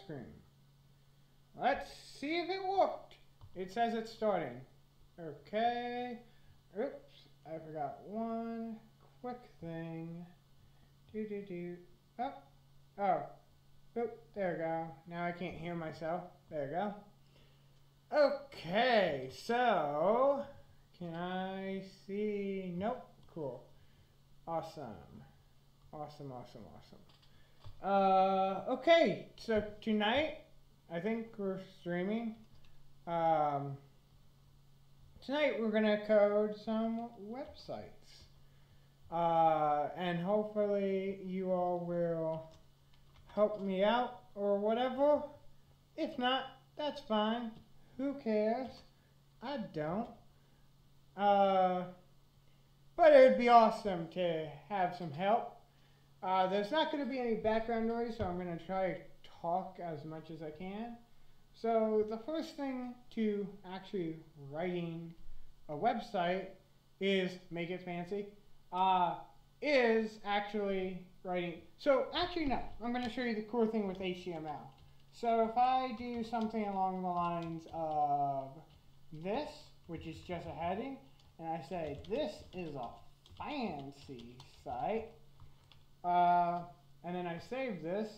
screen. Let's see if it worked. It says it's starting. Okay. Oops, I forgot one quick thing. Oh, oh. Oop, there we go. Now I can't hear myself. There we go. Okay, so can I see? Nope. Cool. Awesome. Awesome, awesome, awesome. Okay, so tonight I think we're streaming. Tonight we're gonna code some websites. And hopefully you all will help me out or whatever. If not, that's fine. Who cares? I don't. But it would be awesome to have some help. There's not going to be any background noise, so I'm going to try to talk as much as I can. So the first thing to actually writing a website is make it fancy. Is actually writing. So actually no, I'm going to show you the cool thing with HTML. So if I do something along the lines of this, which is just a heading, and I say this is a fancy site, and then I save this,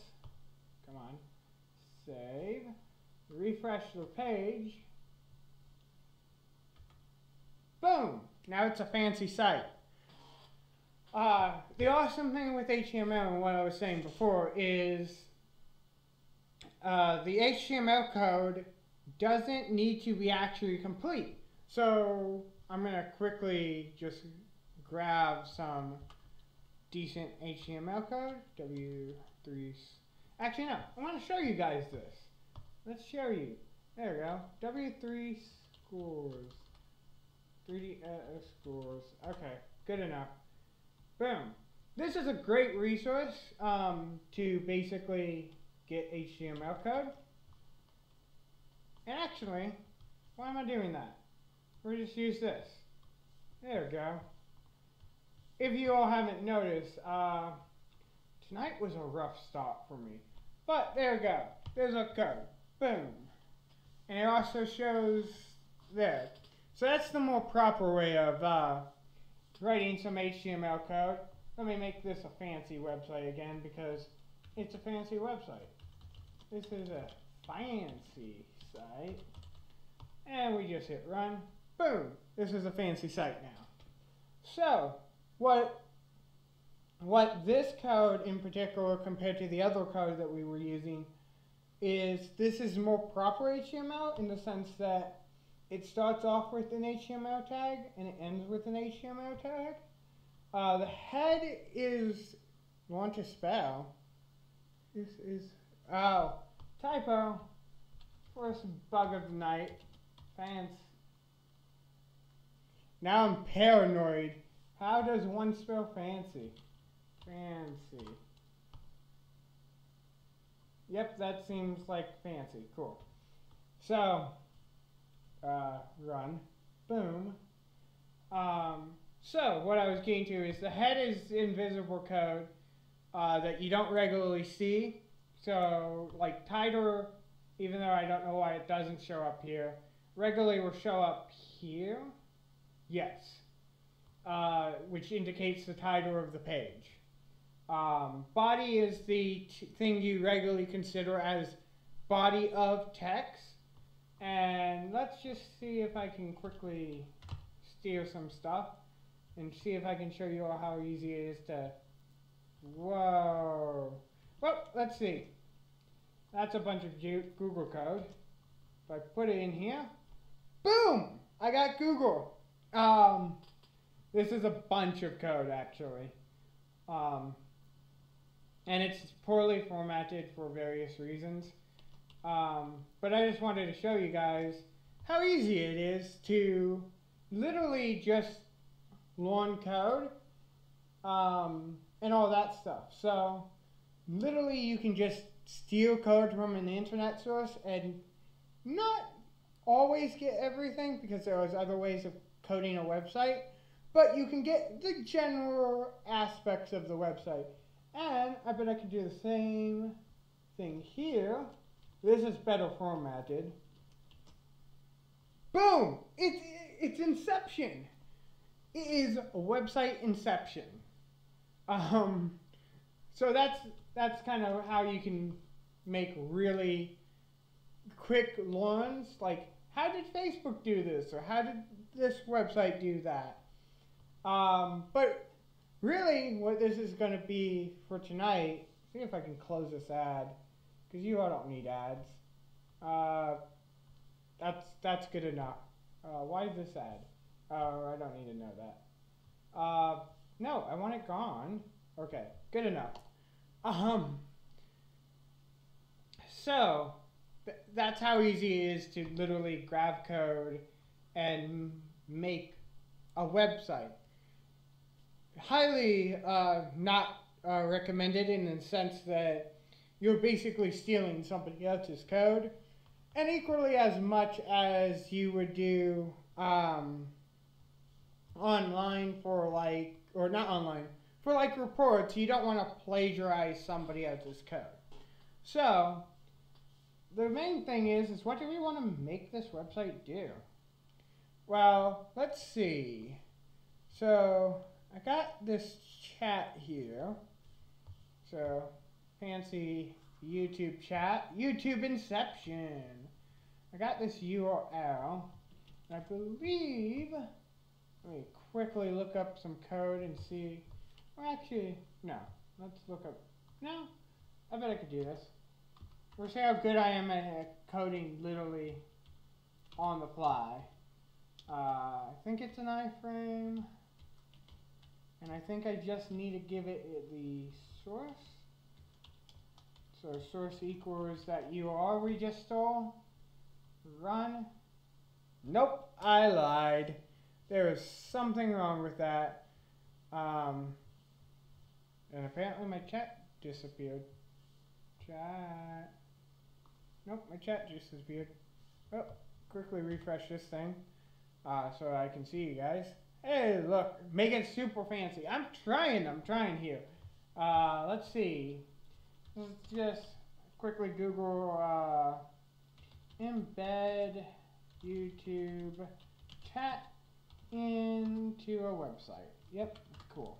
come on, save, refresh the page, boom, now it's a fancy site. The awesome thing with HTML and what I was saying before is the HTML code doesn't need to be actually complete. So I'm going to quickly just grab some decent HTML code. W3. Actually, no. I want to show you guys this. Let's show you. There we go. W3 scores. 3D scores. Okay. Good enough. Boom. This is a great resource to basically get HTML code. And actually, why am I doing that? We'll just use this. There we go. If you all haven't noticed, tonight was a rough start for me. But there we go. There's a code. Boom. And it also shows there. So that's the more proper way of writing some HTML code. Let me make this a fancy website again because it's a fancy website. This is a fancy site. And we just hit run. Boom. This is a fancy site now. So what this code in particular compared to the other code that we were using is this is more proper HTML in the sense that it starts off with an HTML tag and it ends with an HTML tag. The head is want to spell. This is typo. First bug of the night. Fancy. Now I'm paranoid. How does one spell fancy? Fancy. Yep, that seems like fancy. Cool. So, run. Boom. So, what I was getting to is the head is invisible code that you don't regularly see. So, like title, even though I don't know why it doesn't show up here, regularly will show up here. Yes. Which indicates the title of the page. Body is the thing you regularly consider as body of text. And let's just see if I can quickly steal some stuff and see if I can show you all how easy it is to... Whoa. Well, let's see. That's a bunch of Google code. If I put it in here, boom! I got Google. This is a bunch of code actually. And it's poorly formatted for various reasons. But I just wanted to show you guys how easy it is to literally just learn code and all that stuff. So literally you can just steal code from an internet source and not always get everything because there was other ways of coding a website, but you can get the general aspects of the website. And I bet I could do the same thing here. This is better formatted. Boom! It's Inception. It is a website Inception. So that's kind of how you can make really quick learns. Like, how did Facebook do this, or how did this website do that? But really, what this is going to be for tonight. See if I can close this ad, because you all don't need ads. That's good enough. Why is this ad? I don't need to know that. No, I want it gone. Okay, good enough. So that's how easy it is to literally grab code and make a website. Highly not recommended, in the sense that you're basically stealing somebody else's code, and equally as much as you would do online for like, or not online, for like reports. You don't want to plagiarize somebody else's code. So the main thing is what do we want to make this website do? Well, let's see. So I got this chat here. So fancy YouTube chat, YouTube Inception. I got this URL. I believe, let me quickly look up some code and see. Or actually, no. Let's look up. No, I bet I could do this. We'll see how good I am at coding literally on the fly. I think it's an iframe. And I think I just need to give it the source. So source equals that URL we just stole. Run. Nope, I lied. There is something wrong with that. And apparently my chat disappeared. Chat. Nope, my chat just disappeared. Oh, quickly refresh this thing so I can see you guys. Hey, look, make it super fancy. I'm trying here. Let's see. Let's just quickly Google embed YouTube chat into a website. Yep, cool.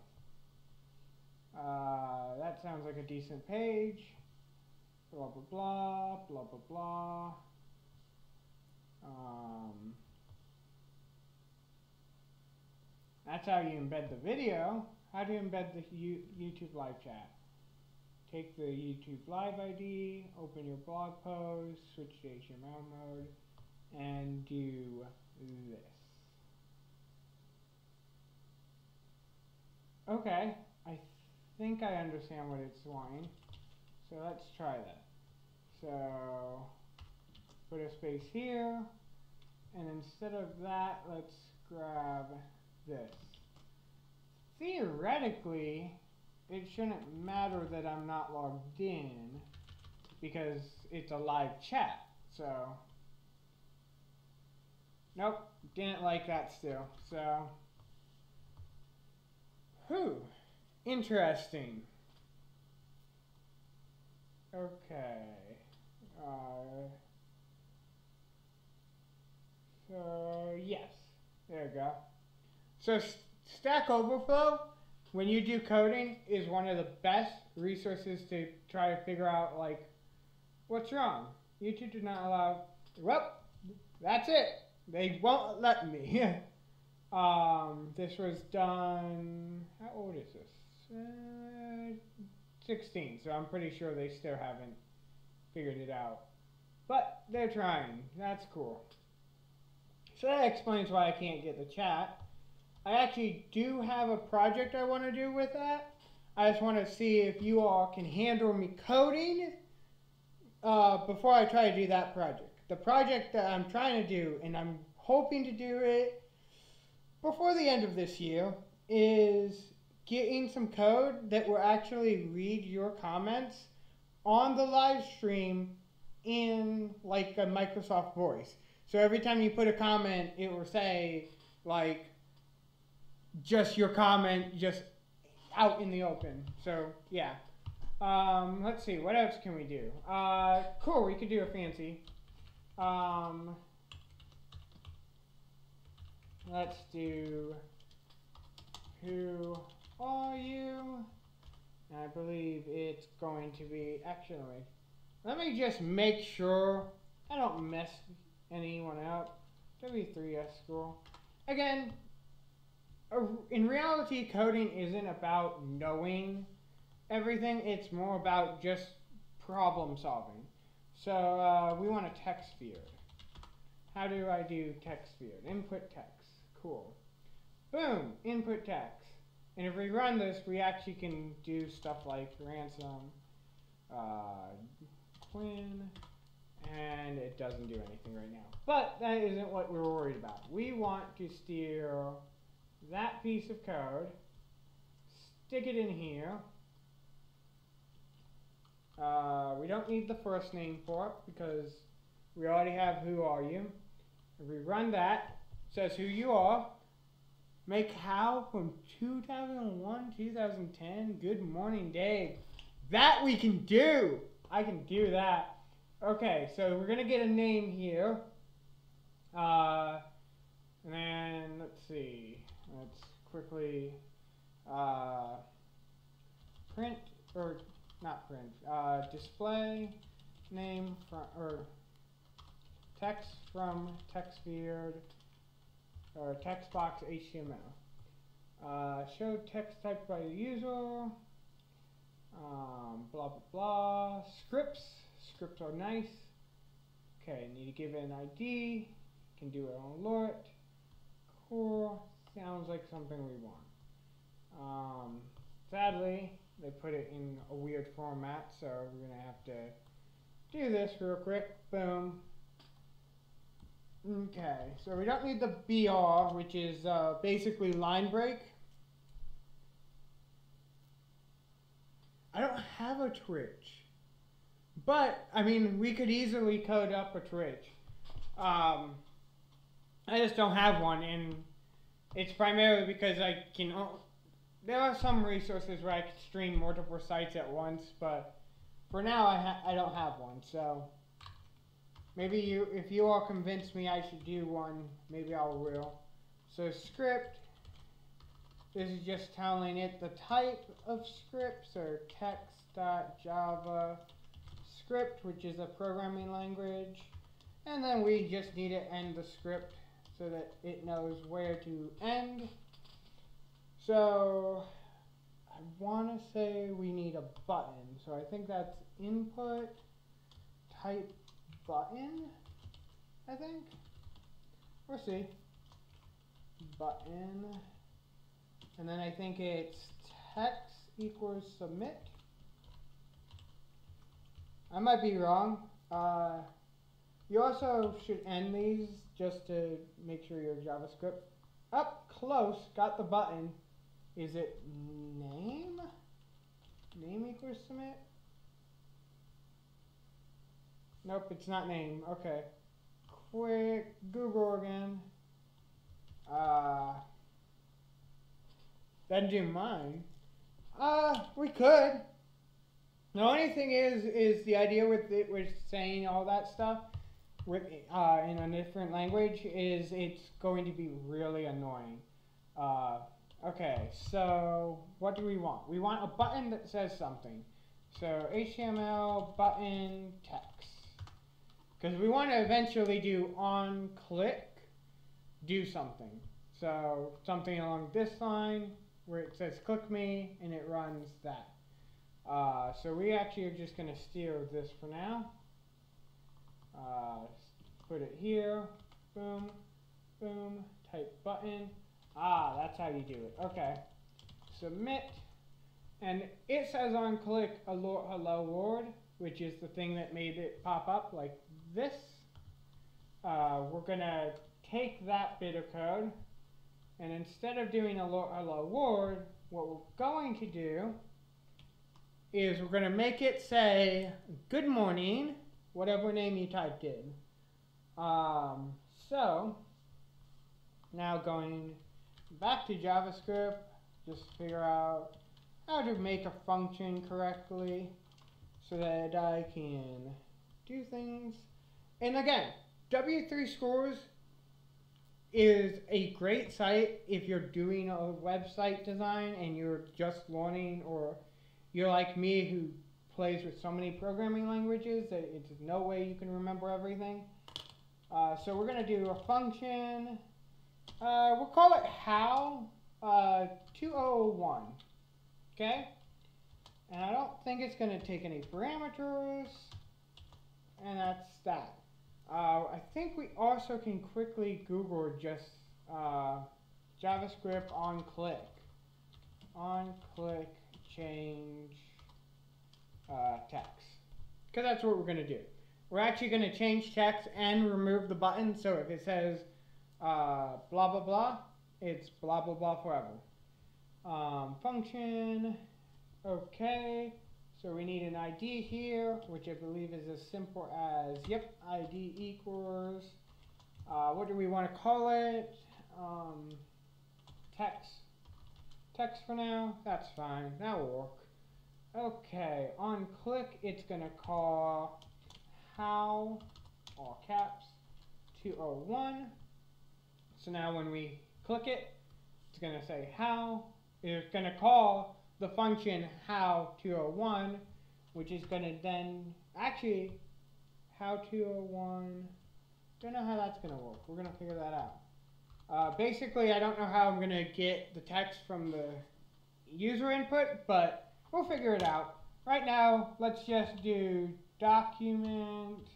That sounds like a decent page. Blah, blah, blah, blah, blah, blah. That's how you embed the video. How do you embed the YouTube live chat? Take the YouTube live ID, open your blog post, switch to HTML mode, and do this. Okay, I think I understand what it's wanting. So let's try that. So put a space here, and instead of that, let's grab this. Theoretically, it shouldn't matter that I'm not logged in because it's a live chat. So, nope, didn't like that still. So, interesting. Okay. So, yes, there we go. So Stack Overflow, when you do coding, is one of the best resources to try to figure out, like, what's wrong. YouTube did not allow, well, that's it. They won't let me. This was done, how old is this? 16, so I'm pretty sure they still haven't figured it out. But they're trying. That's cool. So that explains why I can't get the chat. I actually do have a project I want to do with that. I just want to see if you all can handle me coding before I try to do that project. The project that I'm trying to do, and I'm hoping to do it before the end of this year, is getting some code that will actually read your comments on the live stream in like a Microsoft Voice. So every time you put a comment, it will say like, just your comment, just out in the open. So yeah, Let's see, what else can we do? Cool, we could do a fancy. Let's do, who are you? I believe it's going to be, actually, let me just make sure I don't mess anyone up. W3S school. Again, in reality, coding isn't about knowing everything. It's more about just problem solving. So we want a text field. How do I do text field? Input text. Cool. Boom, input text. And if we run this, we actually can do stuff like ransom, Quinn, and it doesn't do anything right now. But that isn't what we're worried about. We want to steal that piece of code, stick it in here. We don't need the first name for it because we already have who are you. If we run that, it says who you are. Make how from 2001, 2010. Good morning, Dave. That we can do. I can do that. Okay, so we're gonna get a name here. And then let's see. Let's quickly print or not print. Display name from or text from text field. Or text box HTML. Show text type by the user. Blah blah blah. Scripts. Scripts are nice. Okay, need to give it an ID. Can do it on alert. Cool. Sounds like something we want. Sadly, they put it in a weird format, so we're gonna have to do this real quick. Boom. Okay, so we don't need the BR, which is basically line break. I don't have a Twitch, but I mean we could easily code up a Twitch. I just don't have one, and it's primarily because I can. There are some resources where I can stream multiple sites at once, but for now I don't have one. So. Maybe if you all convince me I should do one, maybe I will. So script, this is just telling it the type of script, so text.java script, which is a programming language. And then we just need to end the script so that it knows where to end. So I want to say we need a button. So I think that's input type button, I think. We'll see. Button. And then I think it's text equals submit. I might be wrong. You also should end these just to make sure your JavaScript. Up close, got the button. Is it name? Name equals submit? Nope, it's not name. Okay. Quick Google again. Doesn't do mine. We could. The only thing is the idea with it with saying all that stuff with in a different language is it's going to be really annoying. Okay, so what do we want? We want a button that says something. So HTML button text. Because we want to eventually do on click, do something. So something along this line where it says click me and it runs that. So we actually are just going to steal this for now. Put it here. Boom, boom, type button. That's how you do it. Okay. Submit. And it says on click alert hello world, which is the thing that made it pop up like this. We're going to take that bit of code, and instead of doing alert hello world, what we're going to do is we're going to make it say good morning, whatever name you typed in. So now going back to JavaScript, just figure out, how to make a function correctly so that I can do things. And again, W3 Scores is a great site if you're doing a website design and you're just learning, or you're like me who plays with so many programming languages that it's no way you can remember everything. So we're going to do a function. We'll call it how 2001. Okay? And I don't think it's going to take any parameters. And that's that. I think we also can quickly Google just JavaScript on click. On click change text. Because that's what we're going to do. We're actually going to change text and remove the button. So if it says blah blah blah, it's blah blah blah forever. Function. Okay. So we need an ID here, which I believe is as simple as, yep, ID equals, what do we want to call it? Text. Text for now, that's fine, that will work. Okay, on click, it's going to call how, all caps, 201. So now when we click it, it's going to say how, it's going to call the function how 201, which is going to then, actually, how 201, don't know how that's going to work. We're going to figure that out. Basically, I don't know how I'm going to get the text from the user input, but we'll figure it out. Right now, let's just do document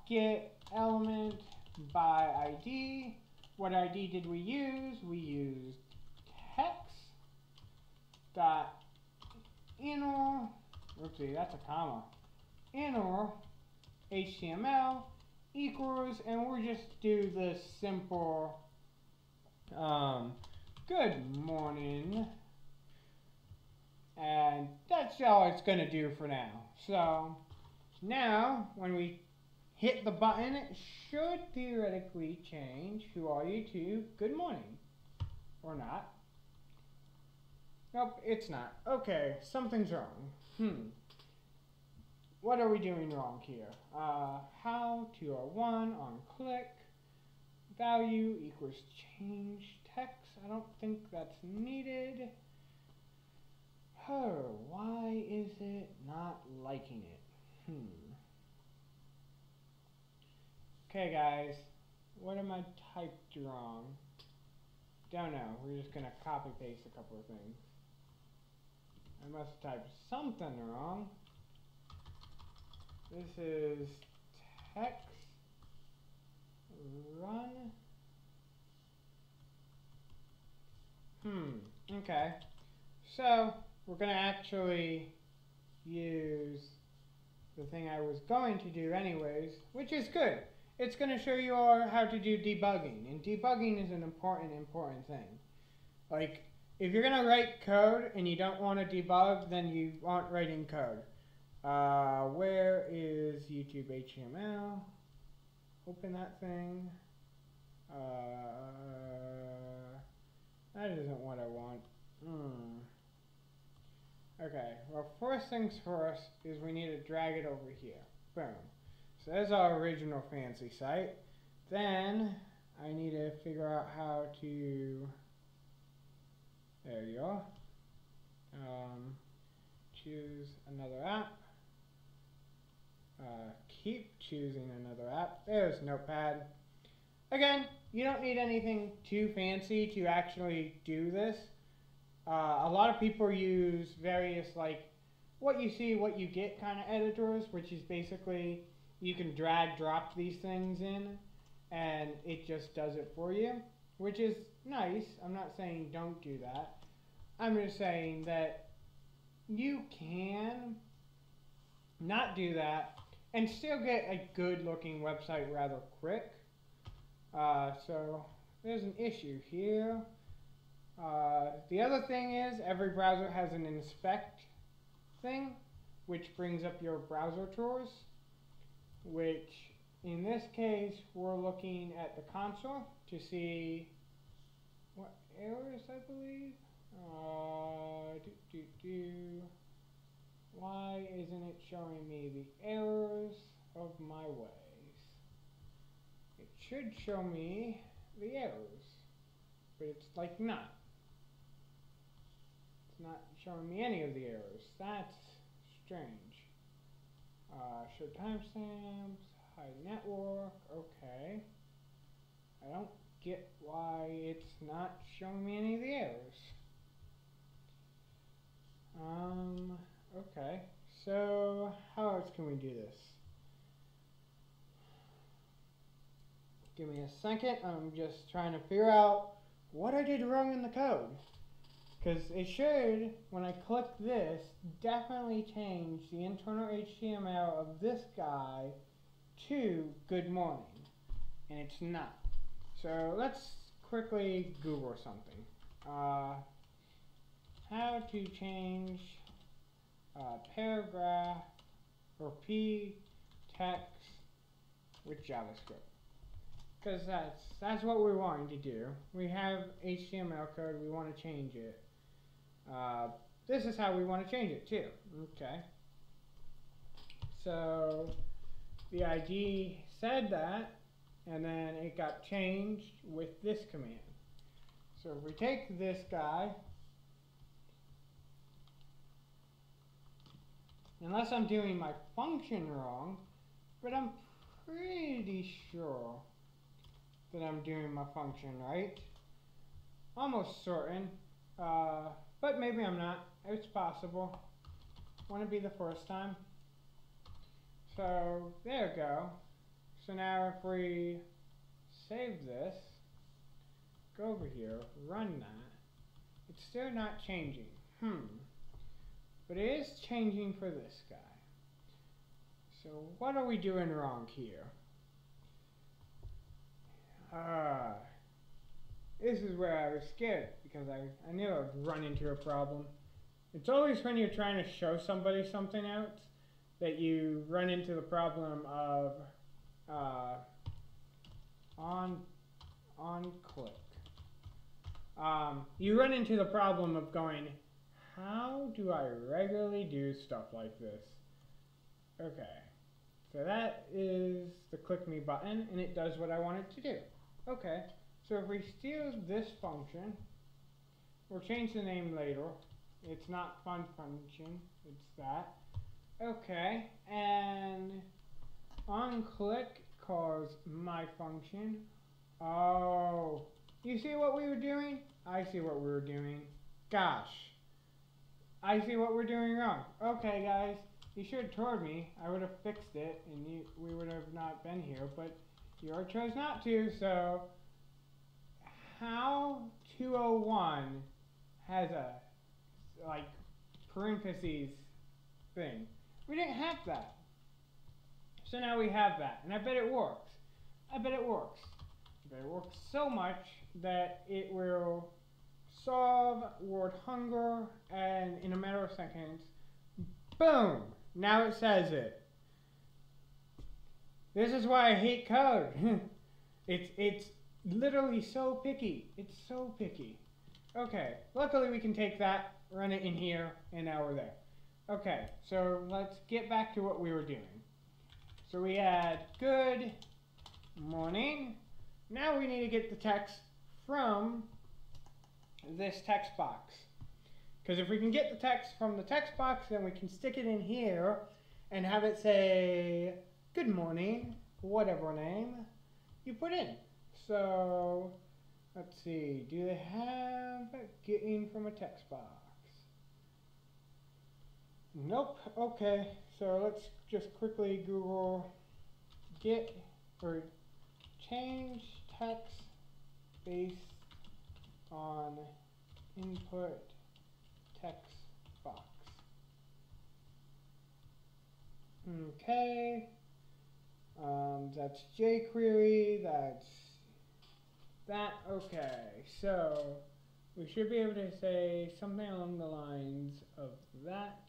.get element by ID. What ID did we use? We used text. Inner, oopsie, that's a comma, inner HTML equals, and we'll just do this simple good morning, and that's all it's going to do for now. So now when we hit the button, it should theoretically change who are you to good morning, or not. Nope, it's not. Okay, something's wrong. What are we doing wrong here? How 201 on click. Value equals change text. I don't think that's needed. Oh, why is it not liking it? Okay, guys. What am I typed wrong? Don't know. We're just going to copy paste a couple of things. I must have typed something wrong. This is text run. Okay. So we're going to actually use the thing I was going to do anyways, which is good. It's going to show you all how to do debugging, and debugging is an important thing. Like, if you're going to write code and you don't want to debug, then you aren't writing code. Where is YouTube HTML? Open that thing. That isn't what I want. Okay, well, first things first is we need to drag it over here. Boom. So there's our original fancy site. Then I need to figure out how to, there you go. Choose another app. Keep choosing another app. There's Notepad. Again, you don't need anything too fancy to actually do this. A lot of people use various, like, what you see, what you get kind of editors, which is basically you can drag drop these things in and it just does it for you, which is nice. I'm not saying don't do that. I'm just saying that you can not do that and still get a good looking website rather quick. So there's an issue here. The other thing is every browser has an inspect thing, which brings up your browser tools, which in this case we're looking at the console to see what errors, I believe. Why isn't it showing me the errors of my ways? It should show me the errors, but it's like not. It's not showing me any of the errors. That's strange. Show timestamps, hide network, okay. I don't get why it's not showing me any of the errors. Okay, so how else can we do this? Give me a second, I'm just trying to figure out what I did wrong in the code. Because it should, when I click this, definitely change the internal HTML of this guy to good morning. And it's not. So let's quickly Google something. How to change paragraph or p text with JavaScript. Because that's what we're wanting to do. We have HTML code, we want to change it. This is how we want to change it too. Okay. So the ID said that, and then it got changed with this command. So if we take this guy, unless I'm doing my function wrong, but I'm pretty sure that I'm doing my function right. Almost certain, but maybe I'm not. It's possible. Want to be the first time. So there we go. So now if we save this, go over here, run that, it's still not changing. But it is changing for this guy. So what are we doing wrong here? This is where I was scared because I knew I would run into a problem. It's always when you're trying to show somebody something else that you run into the problem of on click. You run into the problem of going, how do I regularly do stuff like this? Okay, so that is the click me button, and it does what I want it to do. Okay, so if we steal this function, we'll change the name later. It's not fun function, it's that. Okay, and on click calls my function. Oh, you see what we were doing? I see what we were doing. Gosh, I see what we're doing wrong. Okay, guys, you should have told me. I would have fixed it, and we would have not been here, but you chose not to, so how 201 has a, like, parentheses thing? We didn't have that. So now we have that, and I bet it works. I bet it works. I bet it works so much that it will solve word hunger, and in a matter of seconds, boom! Now it says it. This is why I hate code. It's literally so picky. It's so picky. Okay, luckily we can take that, run it in here, and now we're there. Okay, so let's get back to what we were doing. So we had good morning. Now we need to get the text from this text box. Because if we can get the text from the text box, then we can stick it in here and have it say, good morning, whatever name you put in. So, let's see, do they have getting from a text box? Nope. Okay, so let's just quickly Google get or change text based on input text box. Okay, that's jQuery, that's that. Okay, so we should be able to say something along the lines of that.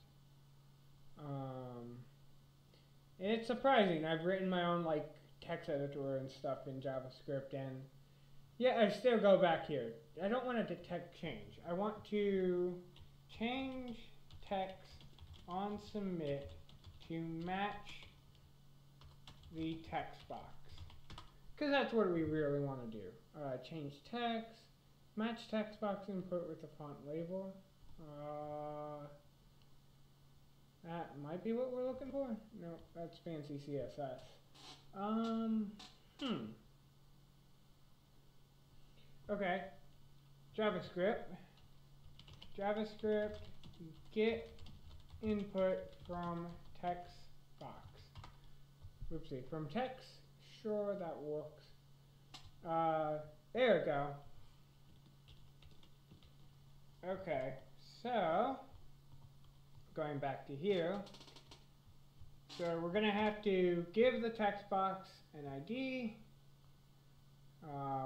And it's surprising. I've written my own like text editor and stuff in JavaScript, and Yeah, I still go back here. I don't want to detect change. I want to change text on submit to match the text box. Because that's what we really want to do. Change text, match text box input with the font label. That might be what we're looking for. No, that's fancy CSS. Okay. JavaScript, get input from text box. Oopsie, from text. Sure, that works. There we go. Okay, so going back to here. So we're gonna have to give the text box an ID.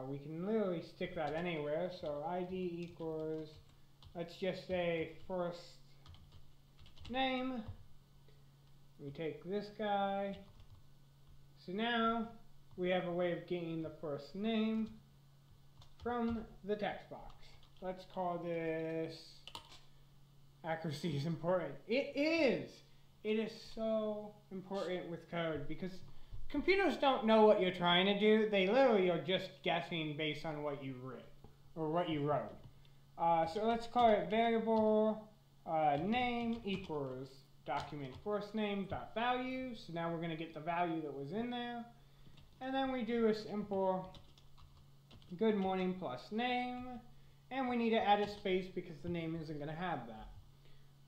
We can literally stick that anywhere. So ID equals, let's just say first name. We take this guy. So now we have a way of getting the first name from the text box. Let's call this accuracy is important. It is. It is so important with code because computers don't know what you're trying to do. They literally are just guessing based on what you wrote or what you wrote. So let's call it variable name equals document first name dot value. So now we're going to get the value that was in there. And then we do a simple good morning plus name. And we need to add a space because the name isn't going to have that.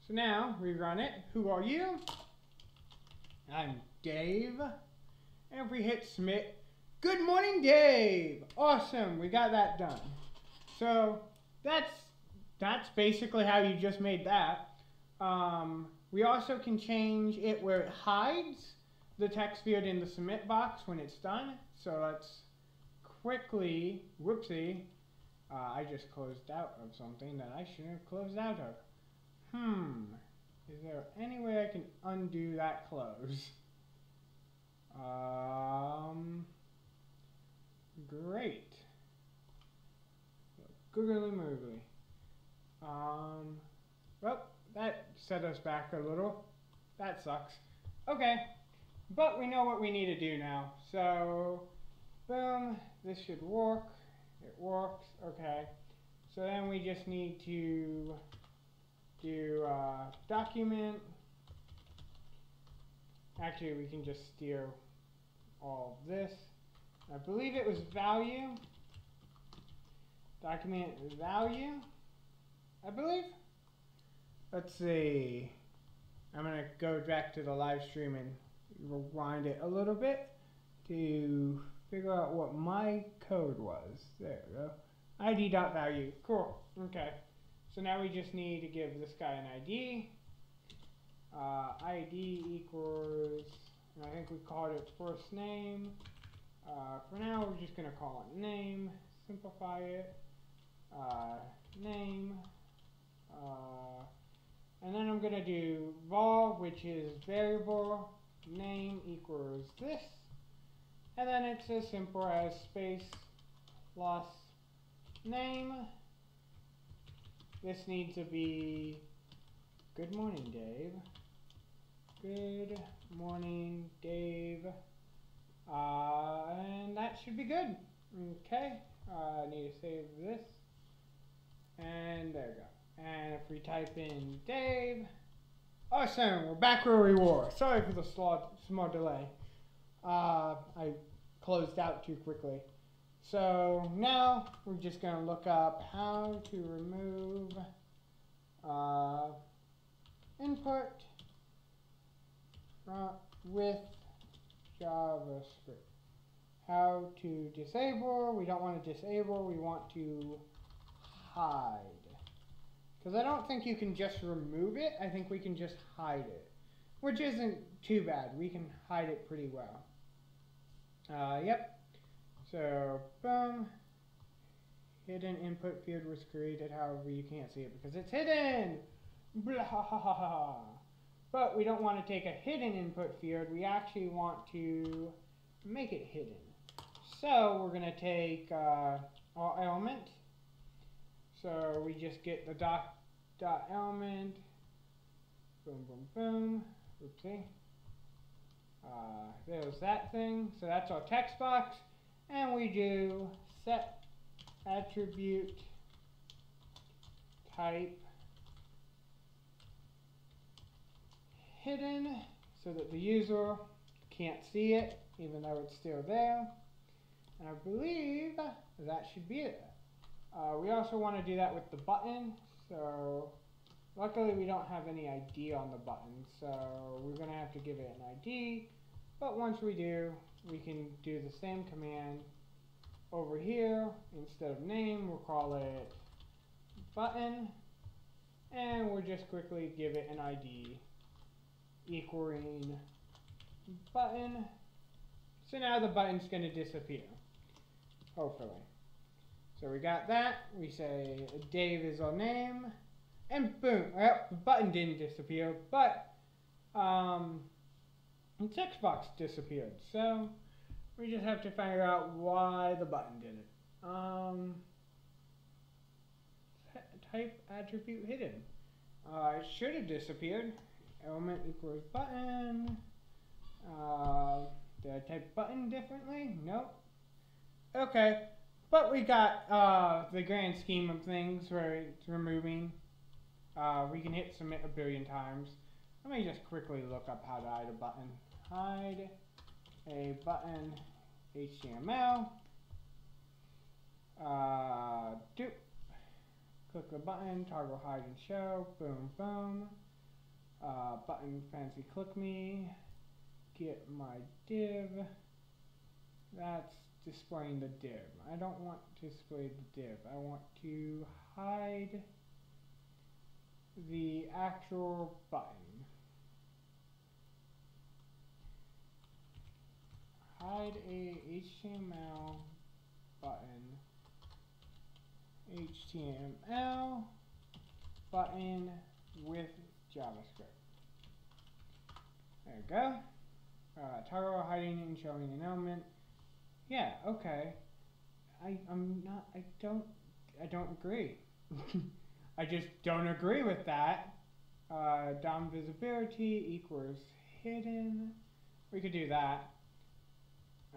So now we run it. Who are you? I'm Dave. And if we hit submit, good morning, Dave. Awesome, we got that done. So that's basically how you just made that. We also can change it where it hides the text field in the submit box when it's done. So let's quickly, whoopsie, I just closed out of something that I shouldn't have closed out of. Is there any way I can undo that close? Great. Googly moogly. Well, that set us back a little. That sucks. Okay, but we know what we need to do now. So, boom, this should work. It works, okay. So then we just need to do document. Actually, we can just steer all of this. I believe it was value. Document value, I believe. Let's see. I'm going to go back to the live stream and rewind it a little bit to figure out what my code was. There we go. ID.value. Cool. Okay. So now we just need to give this guy an ID. ID equals, I think we called it first name. For now, we're just going to call it name. Simplify it. Name. And then I'm going to do vol, which is variable name equals this. And then it's as simple as space plus name. This needs to be good morning, Dave. Good morning, Dave. And that should be good. Okay. I need to save this. And there we go. And if we type in Dave, awesome, we're back where we were. Sorry for the small delay. I closed out too quickly. So now we're just going to look up how to remove input with JavaScript. How to disable, we don't want to disable, we want to hide. Because I don't think you can just remove it, I think we can just hide it. Which isn't too bad, we can hide it pretty well. Yep. So, boom. Hidden input field was created, however you can't see it because it's hidden! Blah. But we don't want to take a hidden input field, we actually want to make it hidden. So, we're going to take all element. So we just get the dot element. Boom, boom, boom. Oopsie. There's that thing. So that's our text box. And we do set attribute type hidden so that the user can't see it even though it's still there. And I believe that should be it. We also want to do that with the button. So luckily we don't have any ID on the button, so we're going to have to give it an ID. But once we do, we can do the same command over here. Instead of name, we'll call it button, and we'll just quickly give it an ID equaling button. So now the button's going to disappear, hopefully. So we got that. We say Dave is our name, and boom, well, the button didn't disappear, but the text box disappeared. So we just have to figure out why the button did it. Type attribute hidden. It should have disappeared. Element equals button. Did I type button differently? Nope. Okay, but we got the grand scheme of things where it's removing. We can hit submit a billion times. Let me just quickly look up how to hide a button. Hide a button HTML. Click the button, toggle hide and show, boom, boom. Button fancy click me. Get my div. That's displaying the div. I don't want to display the div. I want to hide the actual button. Hide a HTML button. HTML button with JavaScript. There we go. Toggle hiding and showing an element. Yeah, okay. I don't agree. I just don't agree with that. DOM visibility equals hidden. We could do that.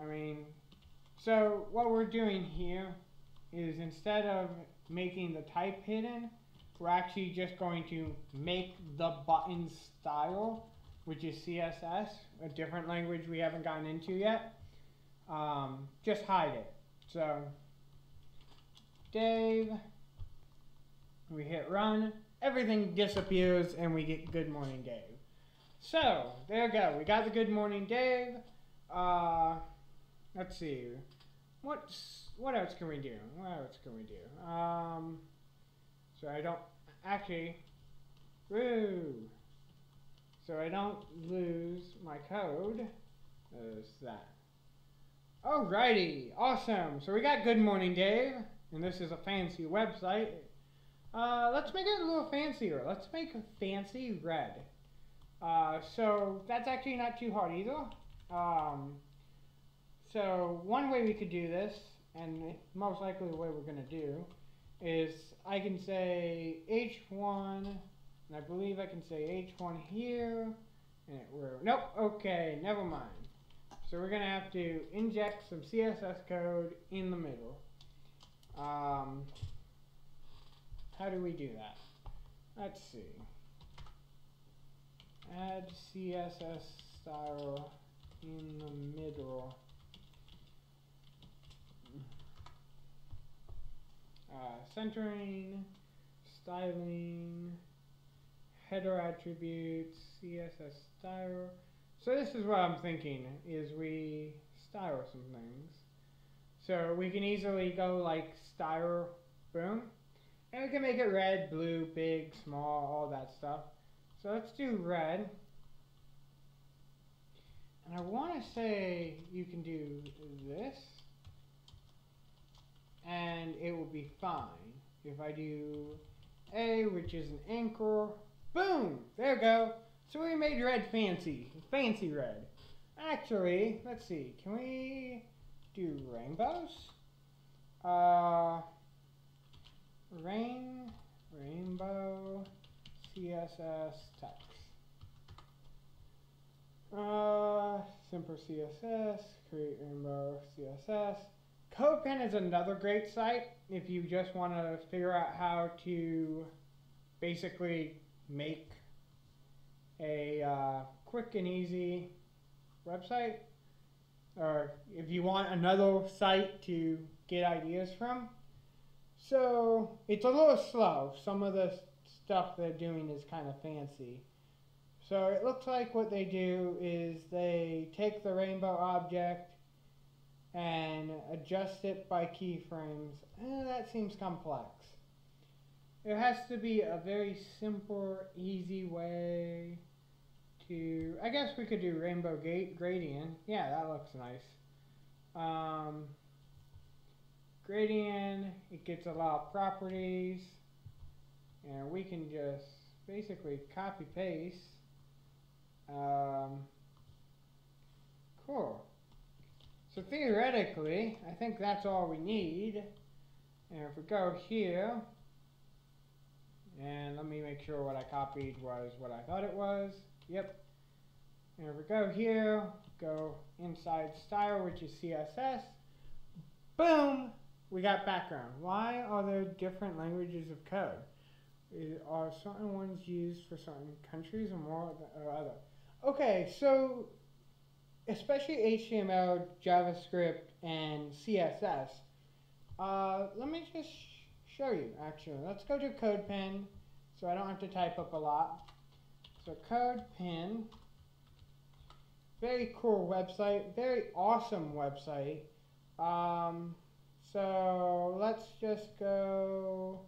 I mean, so what we're doing here is instead of making the type hidden, we're actually just going to make the button style, which is CSS, a different language we haven't gotten into yet. Just hide it. So Dave, we hit run, everything disappears, and we get good morning Dave. So there we go, we got the good morning Dave. Let's see, what else can we do? So I don't actually, so I don't lose my code. There's that. Alrighty, awesome. So we got good morning Dave, and this is a fancy website. Let's make it a little fancier. Let's make a fancy red. So that's actually not too hard either. So one way we could do this, and most likely the way we're going to do, is I can say H1, and I believe I can say H1 here, and nope, okay, never mind. So we're going to have to inject some CSS code in the middle. How do we do that? Let's see. Add CSS style in the middle. Centering, styling, header attributes, CSS style. So this is what I'm thinking, is we style some things. So we can easily go like style, boom. And we can make it red, blue, big, small, all that stuff. So let's do red. And I want to say you can do this. And it will be fine. If I do A, which is an anchor, boom, there we go. So we made red fancy red. Actually, let's see, can we do rainbows? Rainbow CSS text. Simple CSS, create rainbow CSS. CodePen is another great site if you just want to figure out how to basically make a quick and easy website, or if you want another site to get ideas from. So it's a little slow. Some of the stuff they're doing is kind of fancy. So it looks like what they do is they take the rainbow object and adjust it by keyframes. That seems complex. There has to be a very simple, easy way to, I guess we could do rainbow gradient. Yeah, that looks nice. Gradient, it gets a lot of properties, and we can just basically copy paste. Cool. So theoretically, I think that's all we need. And if we go here, and let me make sure what I copied was what I thought it was. Yep. And if we go here, go inside style, which is CSS. Boom! We got background. Why are there different languages of code? Are certain ones used for certain countries or more or other? Okay, so especially HTML, JavaScript, and CSS. Let me just show you, actually. Let's go to CodePen, so I don't have to type up a lot. So CodePen, very cool website, very awesome website. So let's just go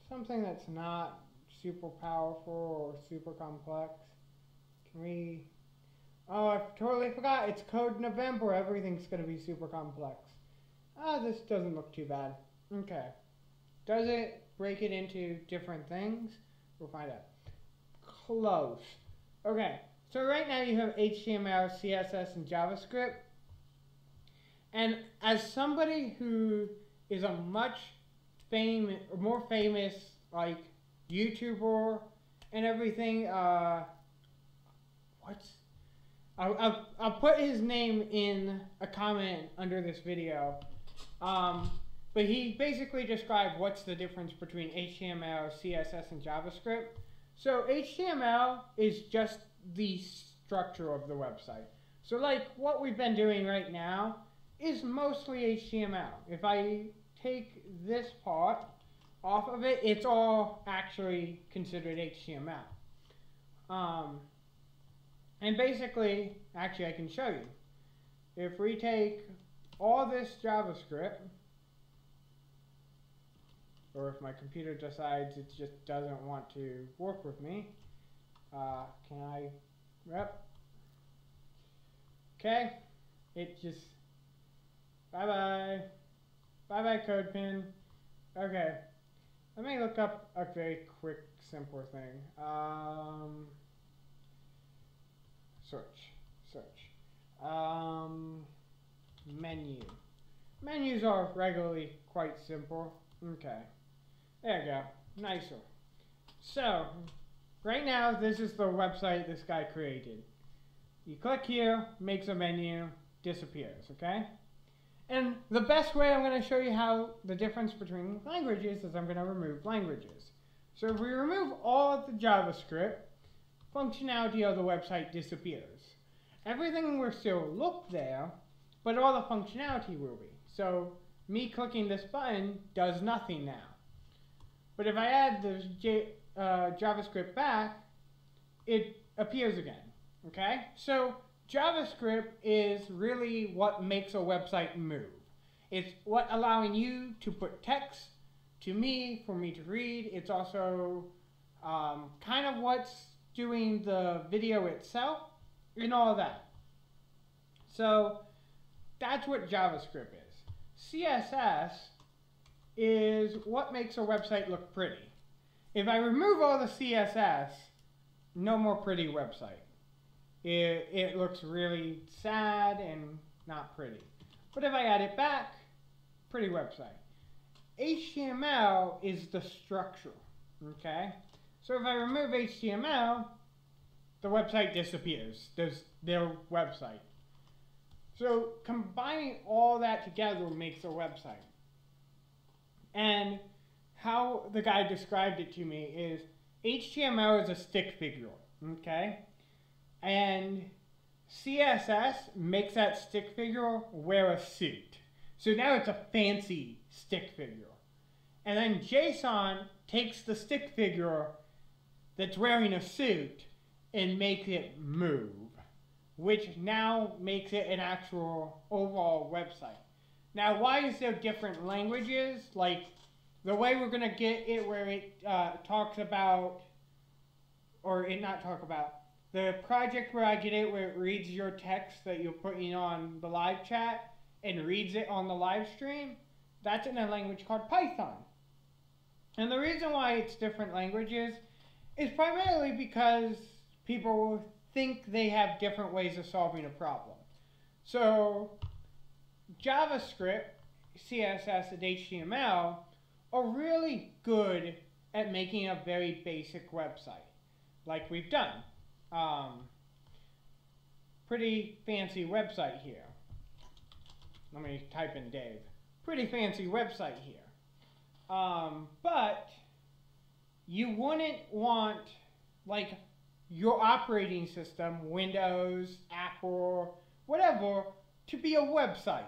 something that's not super powerful or super complex. Can we? Oh, I totally forgot. It's Code November. Everything's going to be super complex. This doesn't look too bad. Okay. Does it break it into different things? We'll find out. Close. Okay. So right now you have HTML, CSS, and JavaScript. And as somebody who is a much more famous like YouTuber and everything, I'll put his name in a comment under this video. But he basically described what's the difference between HTML, CSS, and JavaScript. So HTML is just the structure of the website. So like what we've been doing right now is mostly HTML. If I take this part off of it, it's all actually considered HTML. And basically, actually I can show you. If we take all this JavaScript, or if my computer decides it just doesn't want to work with me, can I rep? Okay, it just, bye-bye. Bye-bye, CodePen. Okay, let me look up a very quick, simple thing. Search. Menu. Menus are regularly quite simple. Okay, there you go, nicer. So, right now, this is the website this guy created. You click here, makes a menu, disappears, okay? And the best way I'm going to show you how the difference between languages is I'm going to remove languages. So if we remove all of the JavaScript, functionality of the website disappears. Everything will still look there, but all the functionality will be. So me clicking this button does nothing now. But if I add the JavaScript back, it appears again. Okay? So JavaScript is really what makes a website move. It's what allowing you to put text to me, for me to read. It's also kind of what's doing the video itself and all of that. So that's what JavaScript is. CSS is what makes a website look pretty. If I remove all the CSS, no more pretty website. It looks really sad and not pretty. But if I add it back, pretty website. HTML is the structure, okay? So if I remove HTML, the website disappears. There's their website. So combining all that together makes a website. And how the guy described it to me is HTML is a stick figure, okay? And CSS makes that stick figure wear a suit. So now it's a fancy stick figure. And then JSON takes the stick figure that's wearing a suit and makes it move, which now makes it an actual overall website. Now, why is there different languages? Like, the way we're going to get it where it talks about, or it not talk about, the project where I get it where it reads your text that you're putting on the live chat and reads it on the live stream, that's in a language called Python. And the reason why it's different languages is primarily because people think they have different ways of solving a problem. So JavaScript, CSS, and HTML are really good at making a very basic website, like we've done. Pretty fancy website here. Let me type in Dave. Pretty fancy website here. But you wouldn't want, like, your operating system, Windows, Apple, whatever, to be a website.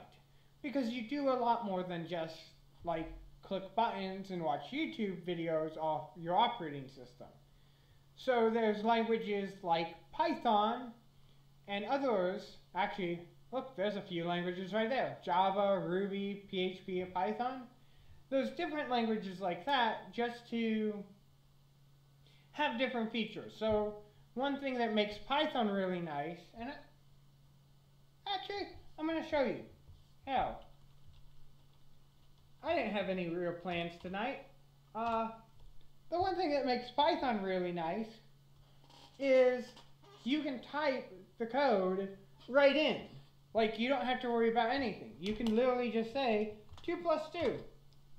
Because you do a lot more than just, like, click buttons and watch YouTube videos off your operating system. So there's languages like Python and others. Actually, look, there's a few languages right there. Java, Ruby, PHP, and Python. There's different languages like that just to have different features. So one thing that makes Python really nice, and actually, I'm going to show you. Hell, I didn't have any real plans tonight. The one thing that makes Python really nice is you can type the code right in. Like, you don't have to worry about anything. You can literally just say 2 + 2,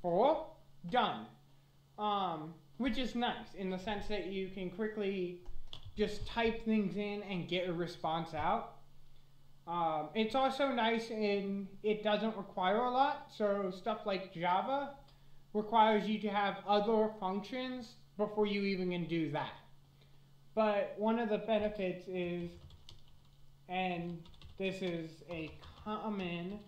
4, done. Which is nice in the sense that you can quickly just type things in and get a response out. It's also nice in it doesn't require a lot. So stuff like Java requires you to have other functions before you even can do that. But one of the benefits is, and this is a common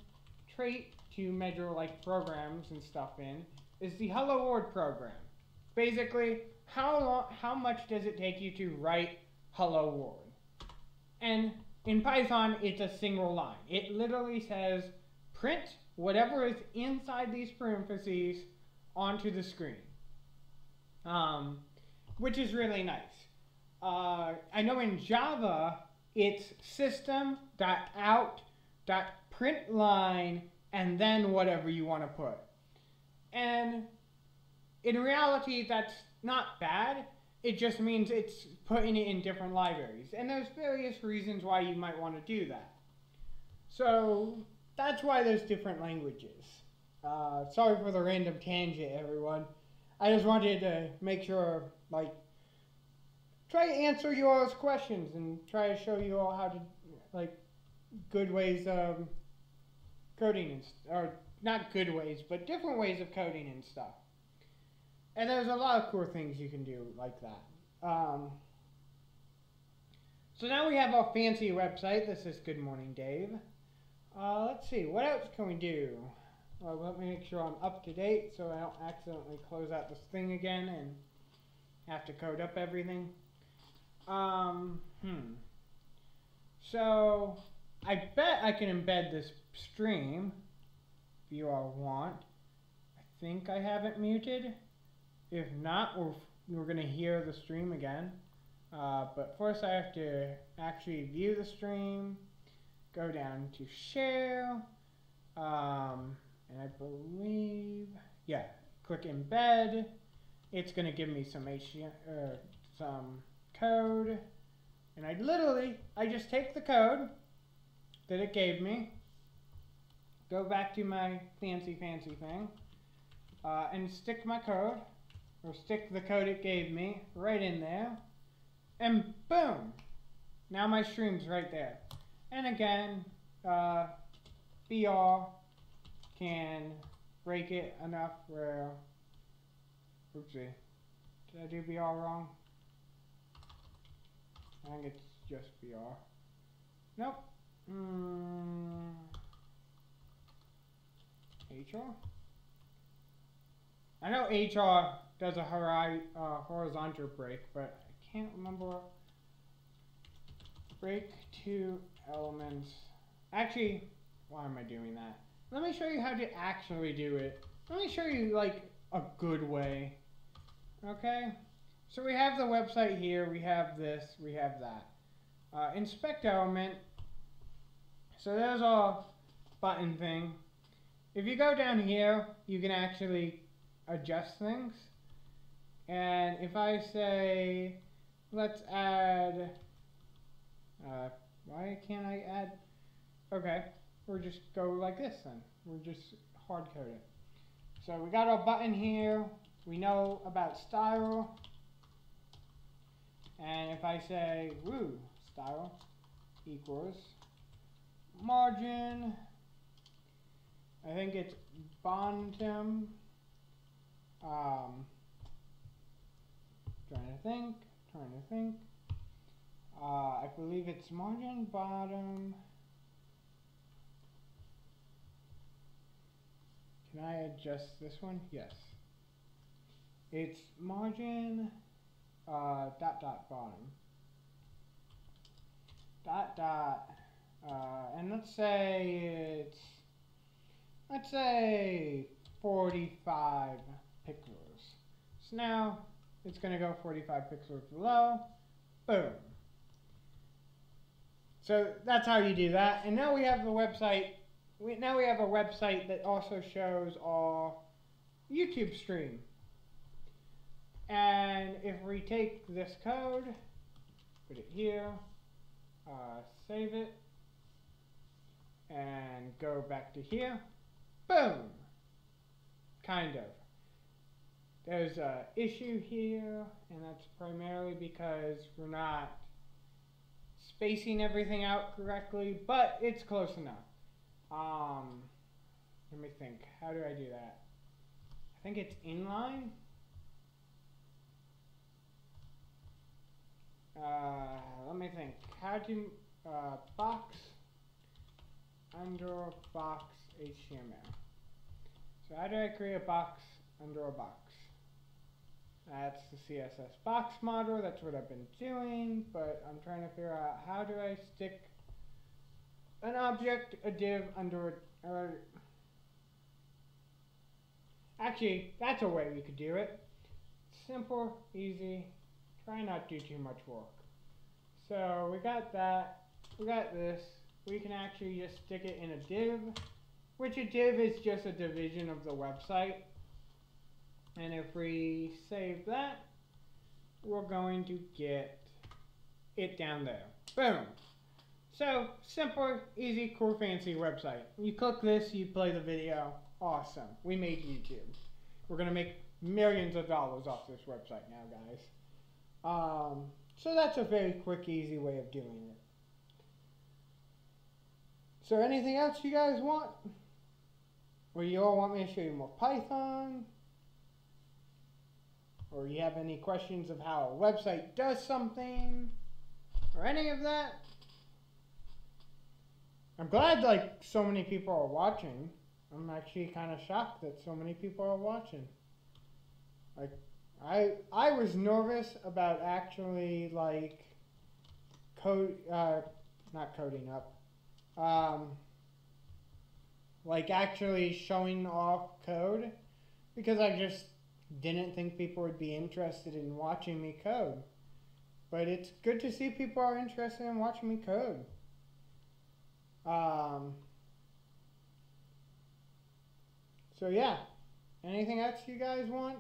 trait to measure like programs and stuff in, is the Hello World program. Basically, how much does it take you to write Hello World? And in Python, it's a single line. It literally says print whatever is inside these parentheses onto the screen, which is really nice. I know in Java, it's system.out.println and then whatever you want to put. And in reality, that's not bad. It just means it's putting it in different libraries. And there's various reasons why you might want to do that. So that's why there's different languages. Sorry for the random tangent, everyone. I just wanted to make sure, like, try to answer you all's questions and try to show you all how to, like, good ways of coding and or not good ways, but different ways of coding and stuff. And there's a lot of cool things you can do like that. So now we have our fancy website. This is Good Morning Dave. Let's see, what else can we do? Well, let me make sure I'm up to date so I don't accidentally close out this thing again and have to code up everything. So I bet I can embed this stream if you all want. I think I have it muted. If not, we're going to hear the stream again. But first I have to actually view the stream, go down to share, and I believe, yeah, click embed. It's going to give me some code. And I just take the code that it gave me, go back to my fancy thing, and stick my code, or stick the code it gave me right in there, and boom! Now my stream's right there. And again, BR can break it enough where, oopsie, did I do BR wrong? I think it's just BR. Nope. HR? I know HR does a horizontal break, but I can't remember. Break two elements. Actually, why am I doing that? Let me show you how to actually do it. Let me show you like a good way. Okay? So we have the website here, we have this, we have that. Inspect element. So there's our button thing. If you go down here, you can actually adjust things. And if I say, let's add, why can't I add? Okay, we'll just go like this then. We'll just hard code it. So we got our button here. We know about style. And if I say, woo, style equals margin, I think it's bottom. Trying to think. I believe it's margin bottom. Can I adjust this one? Yes. It's margin dot bottom. And let's say it's 45 pixels. So now it's going to go 45 pixels below. Boom. So that's how you do that. And now we have the website. Now we have a website that also shows our YouTube stream. And if we take this code, put it here, save it, and go back to here, boom! Kind of. There's an issue here, and that's primarily because we're not spacing everything out correctly, but it's close enough. Let me think. How do I do that? I think it's inline. Let me think. How to box under box HTML. So how do I create a box under a box? That's the CSS box model. That's what I've been doing, but I'm trying to figure out how do I stick an object, a div under a, actually, that's a way we could do it. Simple, easy, try not to do too much work. So we got that, we got this. We can actually just stick it in a div, which a div is just a division of the website. And if we save that, we're going to get it down there. Boom. So, simple, easy, cool, fancy website. You click this, you play the video. Awesome. We made YouTube. We're going to make millions of dollars off this website now, guys. So that's a very quick, easy way of doing it. So anything else you guys want? Or you all want me to show you more Python? Or you have any questions of how a website does something? Or any of that? I'm glad like so many people are watching. I'm actually kind of shocked that so many people are watching. Like I was nervous about actually like not coding up. Like actually showing off code because I just didn't think people would be interested in watching me code. But it's good to see people are interested in watching me code. So yeah, anything else you guys want?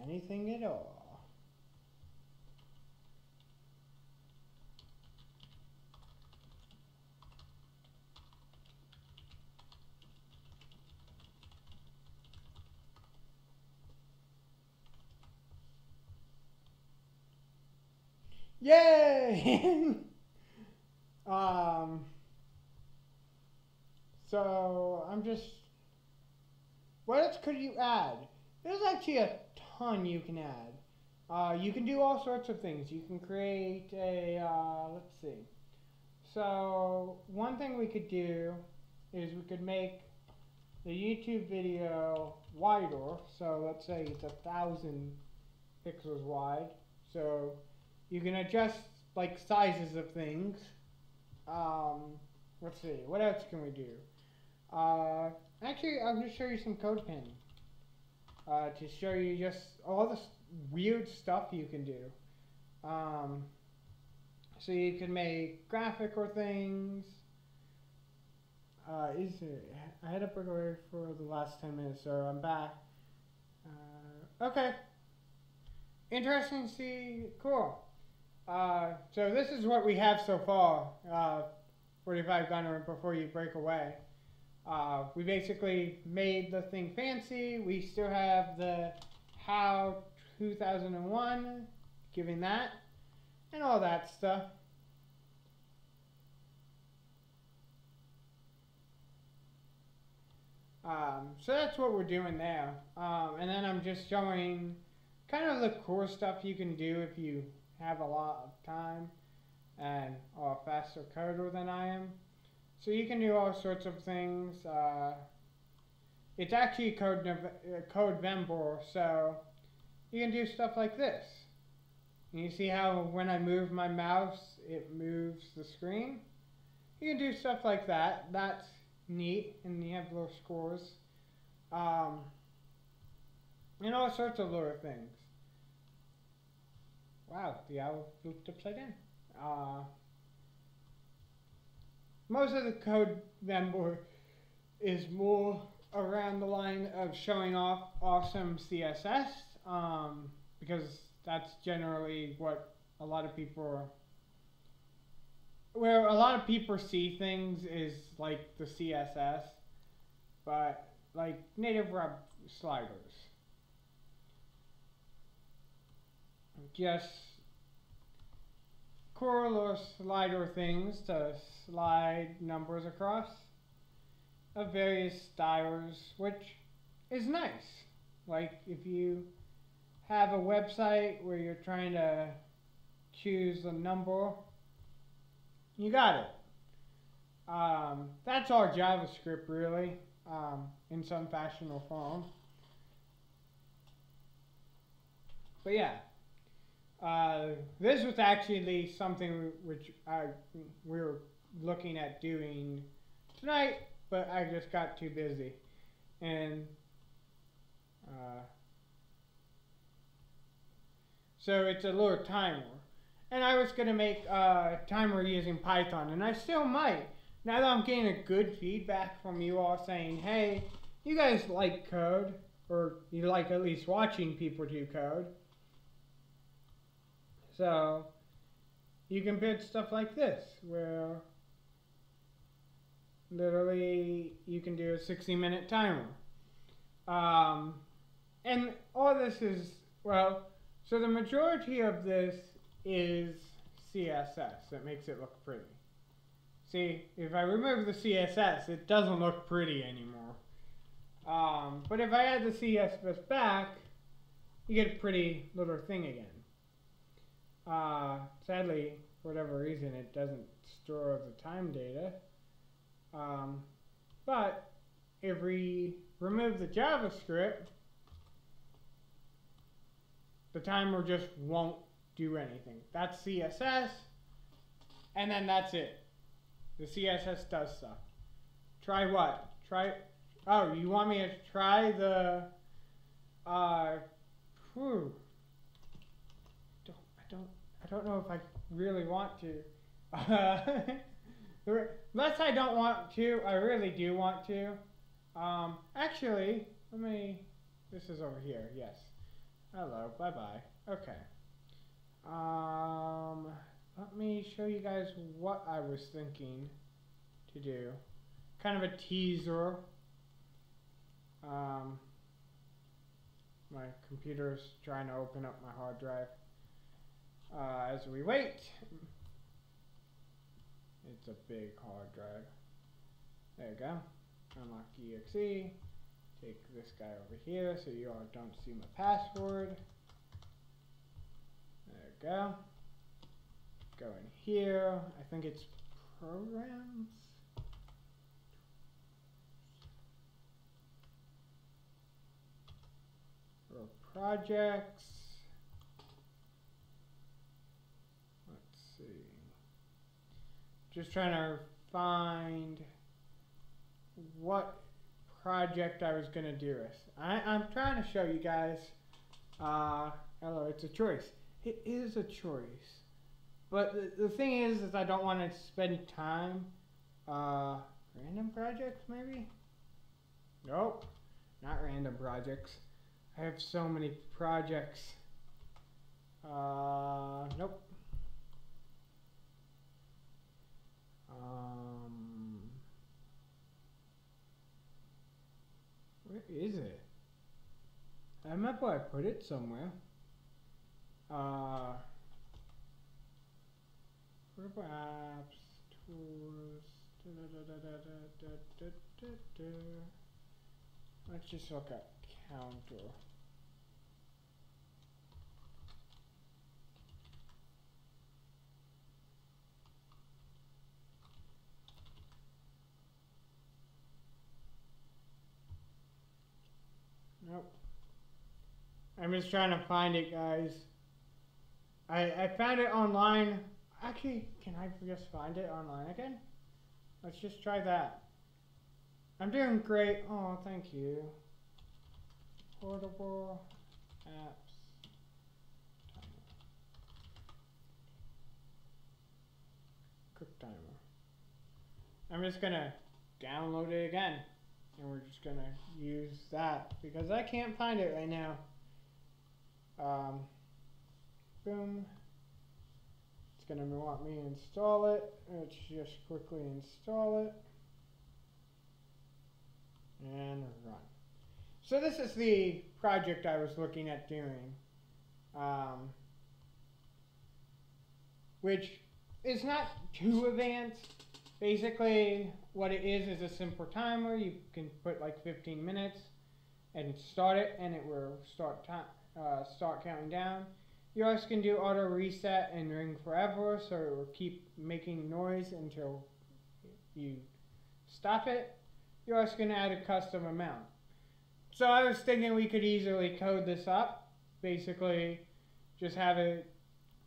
Anything at all? Yay! um, so I'm just, what else could you add? There's actually a ton you can add. You can do all sorts of things. You can create a, let's see. So one thing we could do is we could make the YouTube video wider. So let's say it's 1,000 pixels wide. So you can adjust like sizes of things. Let's see, what else can we do? Actually, I'm going to show you some code pen to show you just all this weird stuff you can do. So you can make graphical things. I had a break away for the last 10 minutes, so I'm back. Okay. Interesting to see. Cool. So this is what we have so far. 45 gunner before you break away. We basically made the thing fancy. We still have the HOW 2001, giving that, and all that stuff. So that's what we're doing there. And then I'm just showing kind of the cool stuff you can do if you have a lot of time and are a faster coder than I am. So you can do all sorts of things. It's actually code Vember, so you can do stuff like this. And you see how when I move my mouse, it moves the screen? You can do stuff like that. That's neat, and you have little scores. And all sorts of little things. Wow, the owl looked upside down. Most of the code Vember is more around the line of showing off awesome CSS, because that's generally what a lot of people, where a lot of people see things is like the CSS, but like native web sliders. Just cool little slider things to slide numbers across of various styles, which is nice. Like if you have a website where you're trying to choose a number, you got it. That's our JavaScript really, in some fashion or form. But yeah. This was actually something which we were looking at doing tonight, but I just got too busy. And so it's a little timer. And I was going to make a timer using Python, and I still might. Now that I'm getting a good feedback from you all saying, hey, you guys like code, or you like at least watching people do code. So you can build stuff like this, where literally you can do a 60-minute timer. And all this is, well, so the majority of this is CSS that makes it look pretty. See, if I remove the CSS, it doesn't look pretty anymore. But if I add the CSS back, you get a pretty little thing again. Sadly, for whatever reason, it doesn't store the time data. But if we remove the JavaScript, the timer just won't do anything. That's CSS, and then that's it. The CSS does stuff. Try what? Oh, you want me to try the, I don't know if I really want to. Unless I don't want to, I really do want to. Actually, this is over here, yes. Hello, bye-bye. Okay. Let me show you guys what I was thinking to do. Kind of a teaser. My computer's trying to open up my hard drive. as we wait. It's a big hard drive. There you go. Unlock EXE. Take this guy over here so you all don't see my password. There you go. Go in here. I think it's programs. Or projects. Let's see. Just trying to find what project I was going to do with. I'm trying to show you guys. Hello, it's a choice. It is a choice. But the thing is I don't want to spend time. Random projects, maybe? Nope. Not random projects. I have so many projects. Nope. Where is it? I remember I put it somewhere. Purple apps, tools. Let's just look at counter. Nope. I'm just trying to find it, guys. I found it online. Actually, can I just find it online again? Let's just try that. I'm doing great. Oh, thank you. Portable apps. Quick timer. I'm just gonna download it again. And we're just gonna use that because I can't find it right now. Boom. It's gonna want me to install it. Let's just quickly install it. And run. So this is the project I was looking at doing. Which is not too advanced. Basically, what it is a simple timer. You can put like 15 minutes and start it, and it will start counting down. You also can do auto reset and ring forever, so it will keep making noise until you stop it. You're also going to add a custom amount. So I was thinking we could easily code this up. Basically, just have it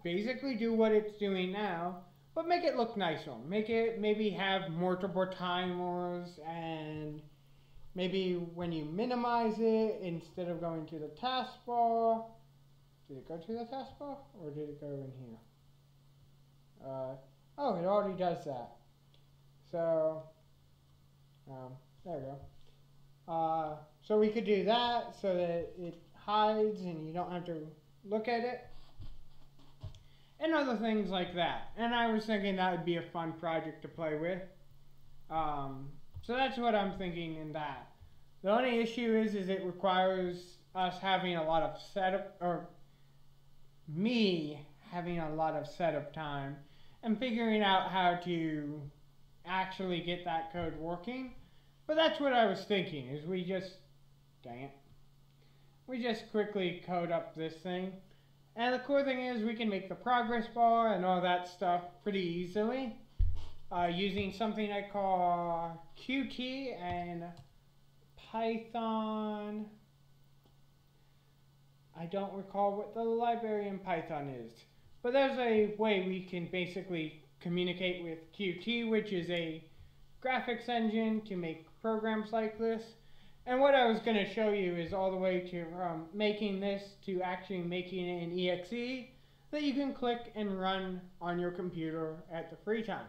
basically do what it's doing now, but make it look nicer. Make it maybe have multiple timers, and maybe when you minimize it, instead of going to the taskbar, did it go to the taskbar or did it go in here? Oh, it already does that. So, there we go. So we could do that so that it hides and you don't have to look at it. And other things like that. And I was thinking that would be a fun project to play with. So that's what I'm thinking in that. The only issue is it requires us having a lot of setup, or me having a lot of setup time and figuring out how to actually get that code working. But that's what I was thinking, is we just, dang it, we just quickly code up this thing. And the cool thing is we can make the progress bar and all that stuff pretty easily using something I call Qt and Python. I don't recall what the library in Python is, but there's a way we can basically communicate with Qt, which is a graphics engine to make programs like this. And what I was going to show you is all the way to making this to actually making it an exe that you can click and run on your computer at the free time.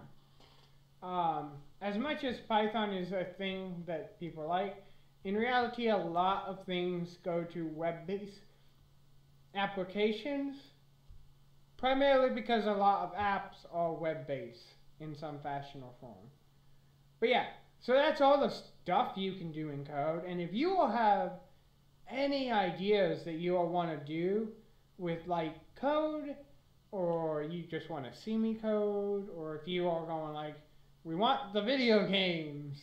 As much as Python is a thing that people like, in reality a lot of things go to web-based applications, primarily because a lot of apps are web-based in some fashion or form. But yeah, so that's all the stuff you can do in code. And if you all have any ideas that you all want to do with like code or you just want to see me code, or if you are going like, we want the video games,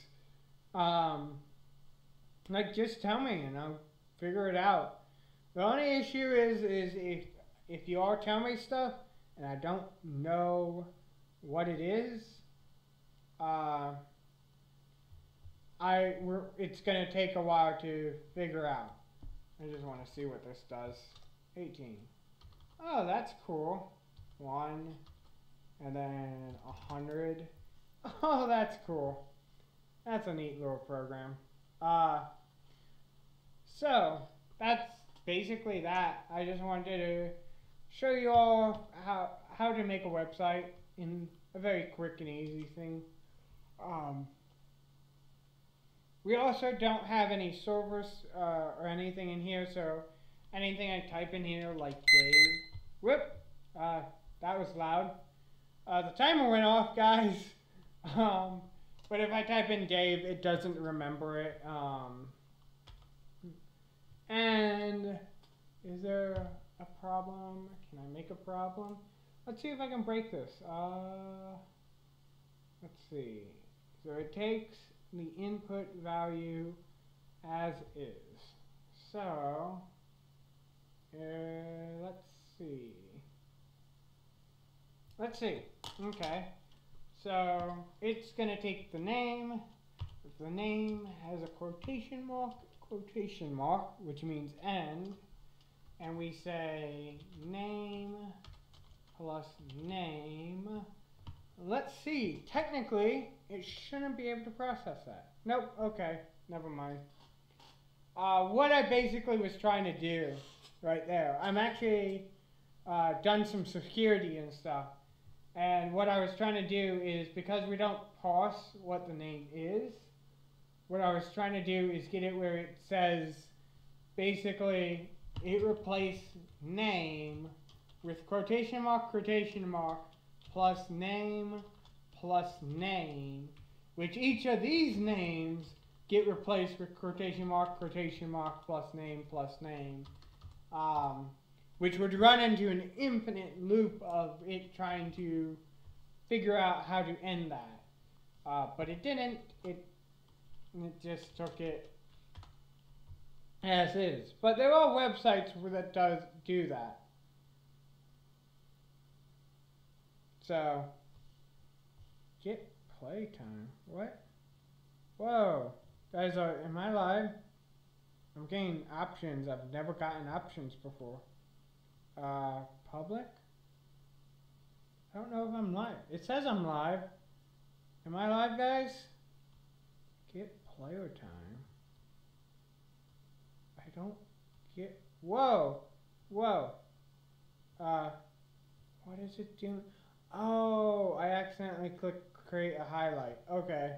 like just tell me and I'll figure it out. The only issue is if you all tell me stuff and I don't know what it is, it's gonna take a while to figure out. I just want to see what this does. 18. Oh, that's cool. 1, and then 100. Oh, that's cool. That's a neat little program. So that's basically that. I just wanted to show you all how to make a website in a very quick and easy thing. We also don't have any servers or anything in here, so anything I type in here like Dave, whoop, that was loud. The timer went off, guys. But if I type in Dave, it doesn't remember it. And is there a problem? Can I make a problem? Let's see if I can break this. Let's see. So it takes the input value as is. So let's see. Okay. So it's going to take the name. If the name has a quotation mark, which means end, and we say name plus name. Let's see. Technically, it shouldn't be able to process that. Nope. Okay. Never mind. What I basically was trying to do right there, I'm actually done some security and stuff. And what I was trying to do is, because we don't parse what the name is, what I was trying to do is get it where it says, basically, it replaced name with quotation mark, plus name, which each of these names get replaced with quotation mark, plus name, which would run into an infinite loop of it trying to figure out how to end that. But it didn't. It just took it as is. But there are websites that do that. So, get playtime. What? Whoa. Guys, am I live? I'm getting options. I've never gotten options before. Public? I don't know if I'm live. It says I'm live. Am I live, guys? Get player time. I don't get... Whoa! Whoa! What is it doing? Oh, I accidentally clicked create a highlight. Okay.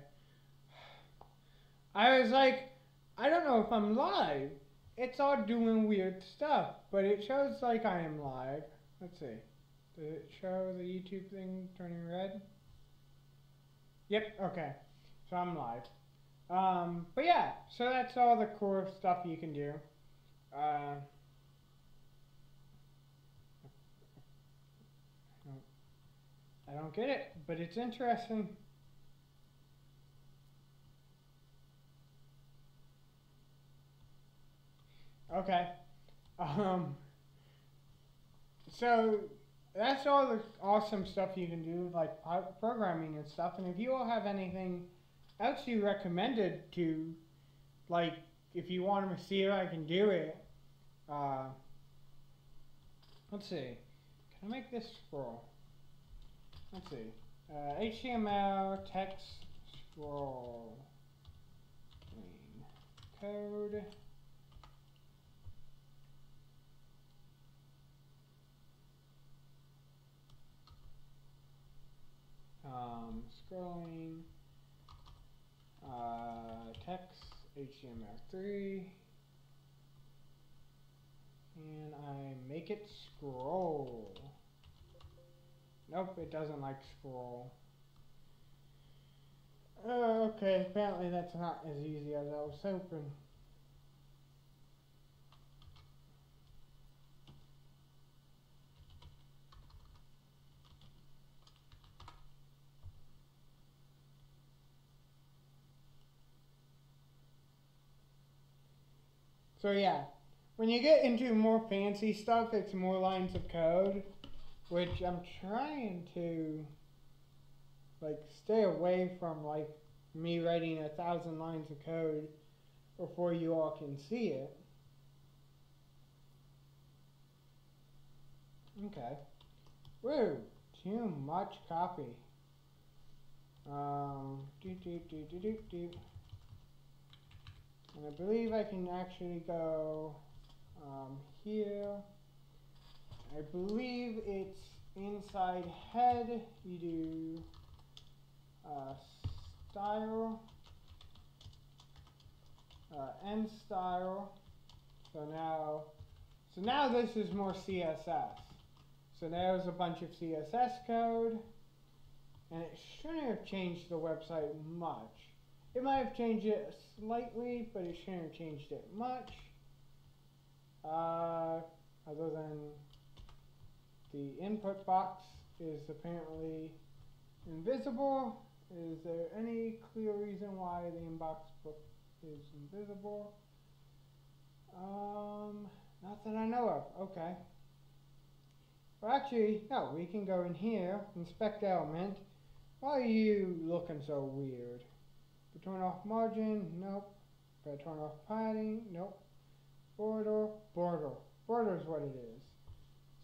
I was like, I don't know if I'm live. It's all doing weird stuff, but it shows like I am live. Let's see. Does it show the YouTube thing turning red? Yep, okay. So I'm live. But yeah, so that's all the core stuff you can do. I don't get it, but it's interesting. Okay. So that's all the awesome stuff you can do, like programming and stuff. And if you all have anything else you recommended to, like, if you want to see if I can do it, let's see. Can I make this scroll? Let's see. HTML, text, scroll, code. Scrolling, text, HTML3, and I make it scroll. Nope, it doesn't like scroll. Okay, apparently that's not as easy as I was hoping. So yeah, when you get into more fancy stuff, it's more lines of code, which I'm trying to like stay away from, like me writing 1,000 lines of code before you all can see it. Okay. Woo! Too much copy. And I believe I can actually go here. I believe it's inside head. You do style, end style. So now this is more CSS. So there's a bunch of CSS code, and it shouldn't have changed the website much. It might have changed it slightly, but it shouldn't have changed it much. Other than the input box is apparently invisible. Is there any clear reason why the inbox book is invisible? Not that I know of. Okay. Well, actually, no, we can go in here, inspect element. Why are you looking so weird? Turn off margin, nope. Gotta turn off padding, nope. Border. Border is what it is.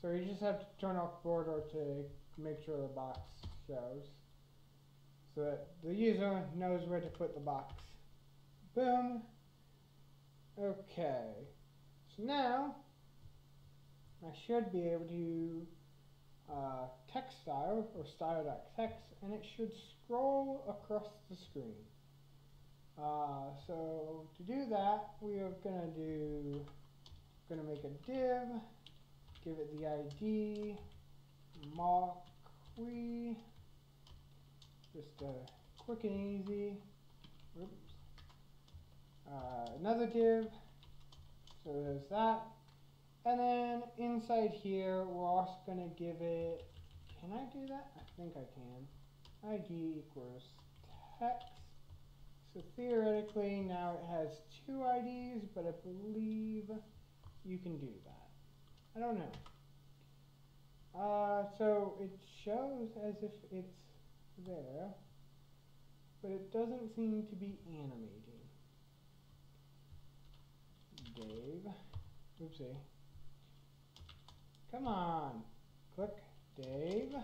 So you just have to turn off border to make sure the box shows, so that the user knows where to put the box. Boom. Okay. So now I should be able to text style or style.text, and it should scroll across the screen. So to do that, we are gonna make a div, give it the ID Marquis, just quick and easy. Oops. Another div, so there's that. And then inside here, we're also gonna give it, can I do that? I think I can. ID equals text. So theoretically, now it has 2 IDs, but I believe you can do that. I don't know. So it shows as if it's there, but it doesn't seem to be animating. Dave. Oopsie. Come on. Click. Dave.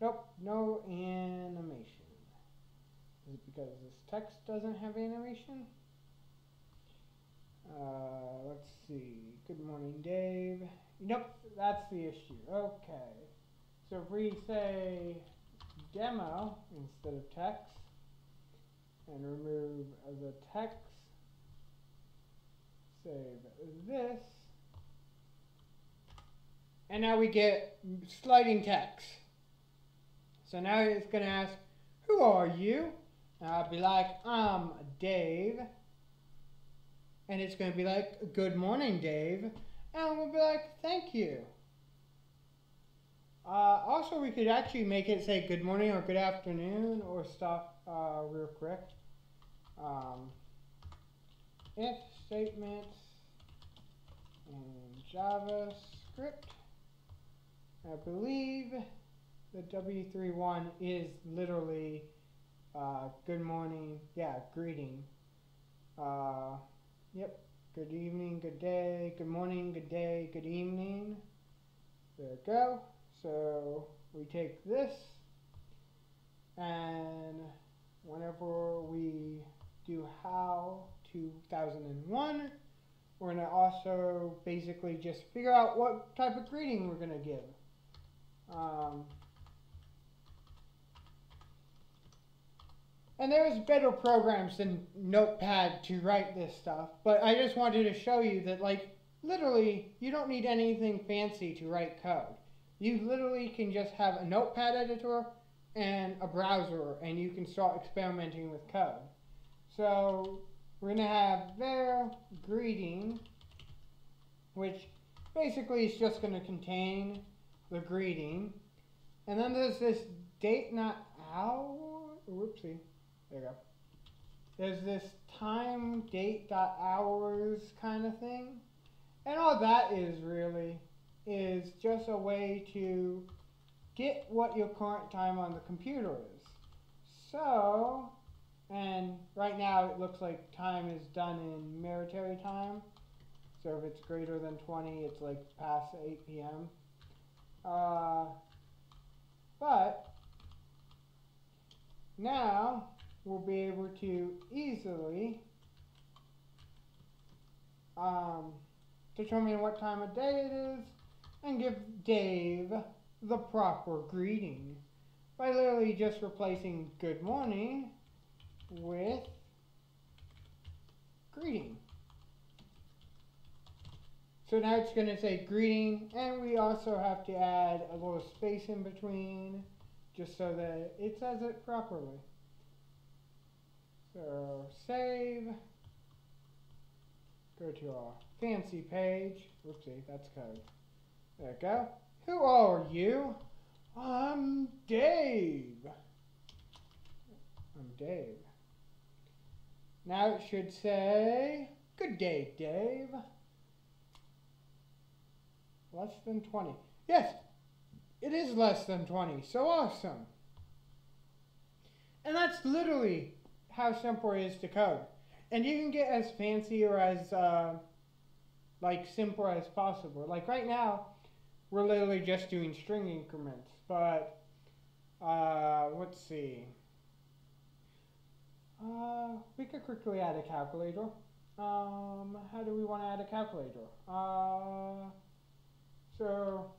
Nope, no animation. Is it because this text doesn't have animation? Let's see. Good morning, Dave. Nope, that's the issue. Okay. So if we say demo instead of text and remove the text, save this, and now we get sliding text. So now it's going to ask, who are you? And I'll be like, I'm Dave. And it's going to be like, good morning, Dave. And we'll be like, thank you. Also, we could actually make it say good morning or good afternoon or stuff real quick. If statements in JavaScript. I believe the W31 is literally good morning, yeah, greeting. Yep, good evening, good day, good morning, good day, good evening. There we go. So we take this, and whenever we do how 2001, we're going to also basically just figure out what type of greeting we're going to give. And there's better programs than Notepad to write this stuff, but I just wanted to show you that, like, literally, you don't need anything fancy to write code. You literally can just have a Notepad editor and a browser, and you can start experimenting with code. So we're going to have their greeting, which basically is just going to contain the greeting. And then there's this date not hour. Whoopsie. There you go. there's this time, date, dot hours kind of thing. And all that is really is just a way to get what your current time on the computer is. So, and right now it looks like time is done in military time. So if it's greater than 20, it's like past 8 p.m. But now we'll be able to easily determine what time of day it is and give Dave the proper greeting by literally just replacing good morning with greeting. So now it's going to say greeting, and we also have to add a little space in between just so that it says it properly. So save, go to our fancy page. Whoopsie, that's code. There we go. Who are you? I'm Dave. I'm Dave. Now it should say, good day, Dave. Less than 20. Yes, it is less than 20. So awesome. And that's literally how simple it is to code. And you can get as fancy or as like simple as possible. Like right now, we're literally just doing string increments. But let's see. We could quickly add a calculator. How do we want to add a calculator? So,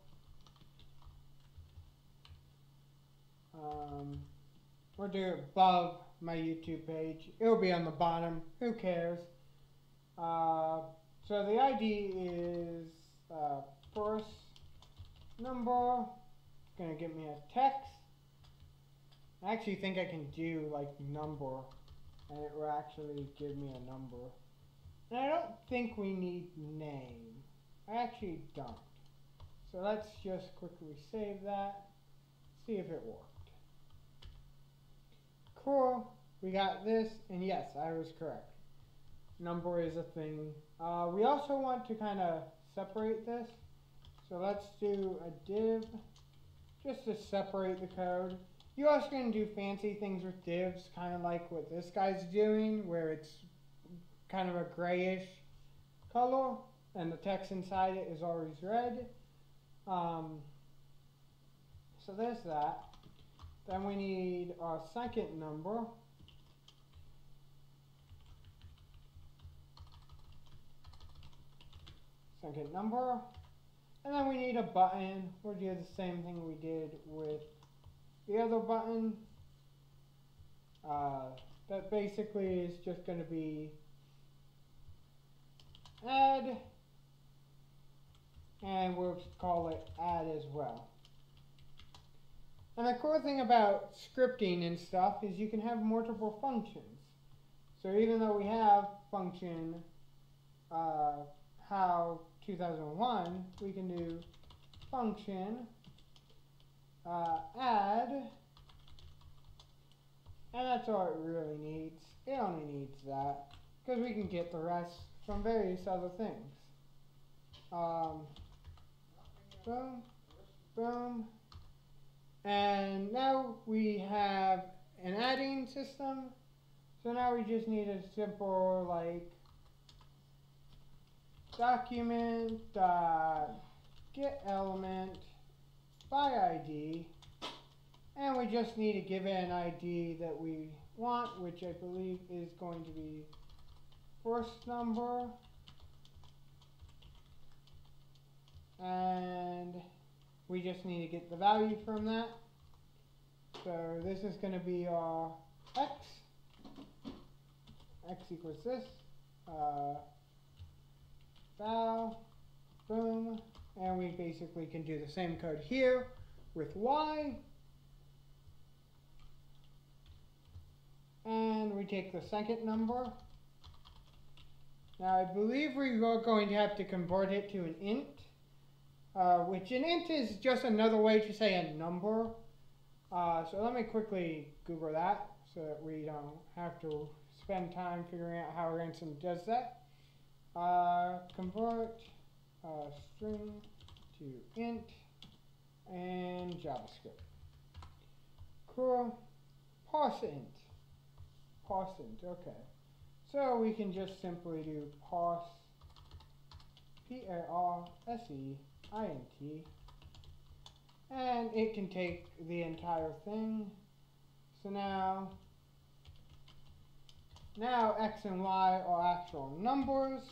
we'll do it above my YouTube page. It'll be on the bottom. Who cares? So the ID is first number. It's going to give me a text. I actually think I can do like number, and it will actually give me a number. And I don't think we need name. I actually don't. So let's just quickly save that, see if it worked. Cool, we got this, and yes, I was correct. Number is a thing. We also want to kind of separate this. So let's do a div, just to separate the code. You're also going to do fancy things with divs, kind of like what this guy's doing, where it's kind of a grayish color, and the text inside it is always red. So there's that. Then we need our second number. Second number. And then we need a button. We'll do the same thing we did with the other button. That basically is just going to be add. And we'll call it add as well. And the cool thing about scripting and stuff is you can have multiple functions. So even though we have function how 2001, we can do function add, and that's all it really needs. It only needs that because we can get the rest from various other things. Boom, boom. And now we have an adding system. So now we just need a simple like document get element by ID. And we just need to give it an ID that we want, which I believe is going to be first number. And we just need to get the value from that. So this is going to be our x. X equals this. Val. Boom. And we basically can do the same code here with y. And we take the second number. Now I believe we are going to have to convert it to an int. Which an int is just another way to say a number. So let me quickly Google that so that we don't have to spend time figuring out how Ransom does that. Convert string to int and JavaScript. Cool. Parse int. Okay. So we can just simply do parse, P-A-R-S-E-I-N-T, and it can take the entire thing. So now X and Y are actual numbers.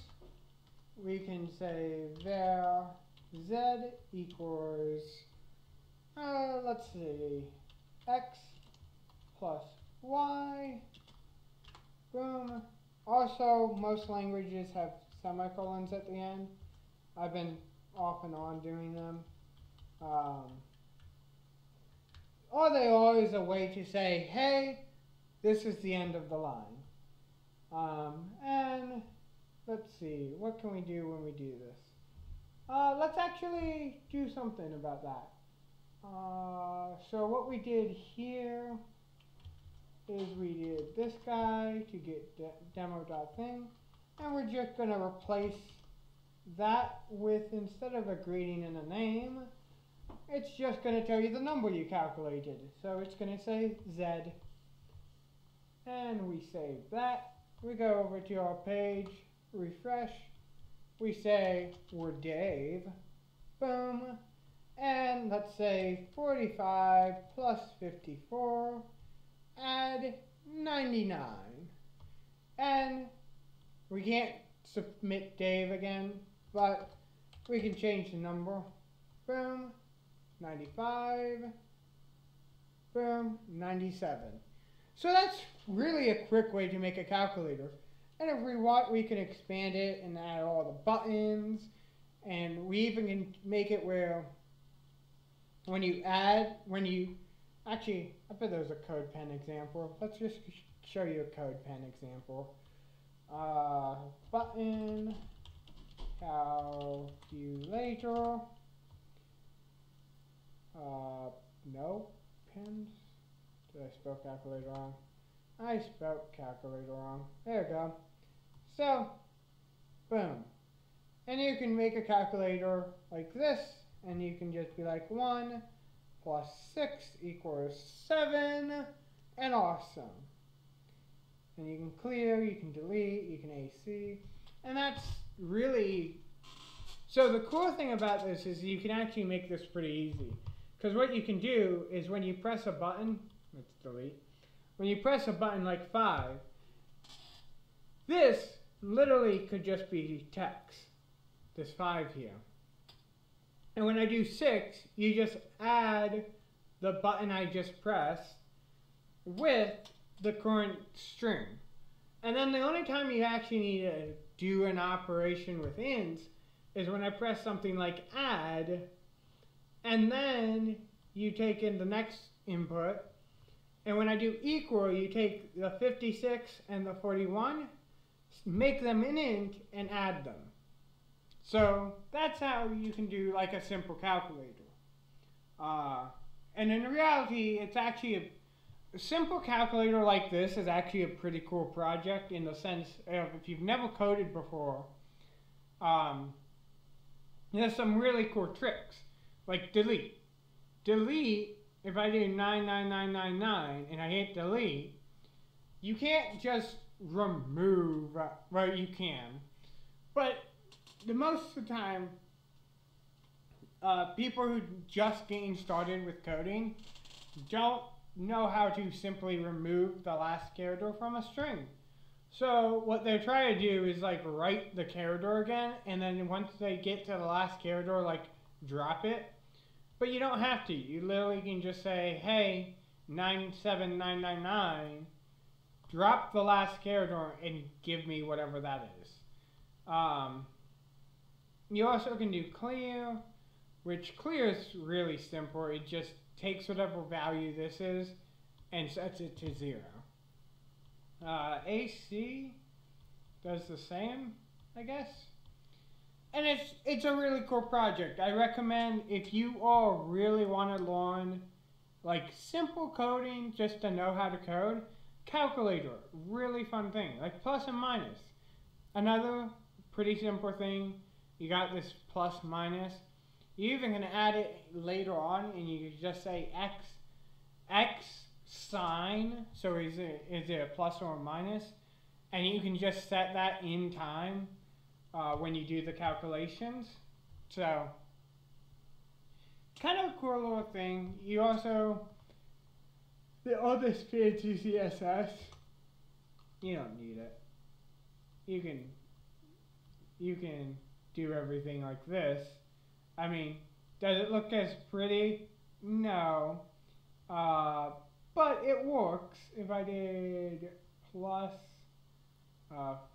We can say var Z equals, let's see, X plus Y. Boom. Also, most languages have semicolons at the end. I've been off and on doing them. Or they are always a way to say, hey, this is the end of the line. And let's see, what can we do when we do this? Let's actually do something about that. So what we did here is we did this guy to get demo.thing, and we're just going to replace that with, instead of a greeting and a name, it's just going to tell you the number you calculated. So it's going to say Z, and we save that. We go over to our page, refresh, we say we're Dave, boom, and let's say 45 plus 54, add 99, and we can't submit Dave again, but we can change the number, boom, 95, boom, 97. So that's really a quick way to make a calculator. And if we want, we can expand it and add all the buttons, and we even can make it where actually, I bet there's a CodePen example. Let's just show you a CodePen example. Button, calculator, no, pens. Did I spell calculator wrong? I spelled calculator wrong. There we go. So, boom. And you can make a calculator like this, and you can just be like 1 plus 6 equals 7, and awesome. And you can clear, you can delete, you can AC, and that's really... So the cool thing about this is you can actually make this pretty easy. Because what you can do is when you press a button, let's delete, when you press a button like 5, this literally could just be text, this 5 here. And when I do 6, you just add the button I just pressed with the current string. And then the only time you actually need to do an operation with ints is when I press something like add, and then you take in the next input. And when I do equal, you take the 56 and the 41, make them an int, and add them. So that's how you can do like a simple calculator. And in reality, it's actually a simple calculator like this is actually a pretty cool project in the sense of if you've never coded before, there's some really cool tricks, like delete. Delete, if I do 99999 and I hit delete, you can't just remove, well you can, but the most of the time, people who just getting started with coding don't know how to simply remove the last character from a string. So what they try to do is like write the character again, and then once they get to the last character, like drop it. But you don't have to. You literally can just say, hey, 97999, drop the last character and give me whatever that is. You also can do clear, which clear is really simple. It just takes whatever value this is and sets it to 0. AC does the same, I guess. And it's a really cool project. I recommend if you all really want to learn like simple coding just to know how to code, calculator, really fun thing, like plus and minus. Another pretty simple thing, you got this plus minus. You even can add it later on, and you can just say x sign. So is it a plus or a minus? And you can just set that in time when you do the calculations. So kind of a cool little thing. You also, all this fancy CSS, you don't need it. You can do everything like this. I mean, does it look as pretty? No. But it works. If I did plus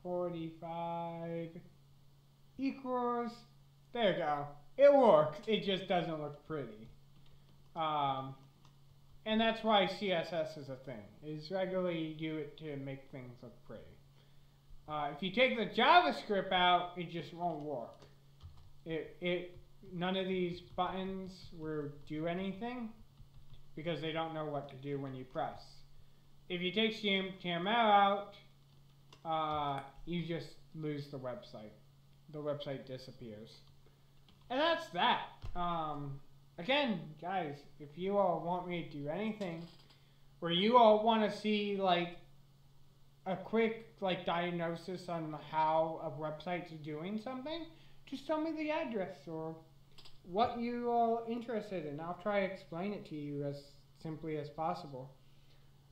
45 equals, there you go. It works. It just doesn't look pretty. And that's why CSS is a thing. Is regularly you do it to make things look pretty. If you take the JavaScript out, it just won't work. None of these buttons will do anything because they don't know what to do when you press. If you take HTML out, you just lose the website. The website disappears. And that's that. Again, guys, if you all want me to do anything, or you all want to see like a quick like diagnosis on how a website's doing something, just tell me the address or what you are interested in. I'll try to explain it to you as simply as possible.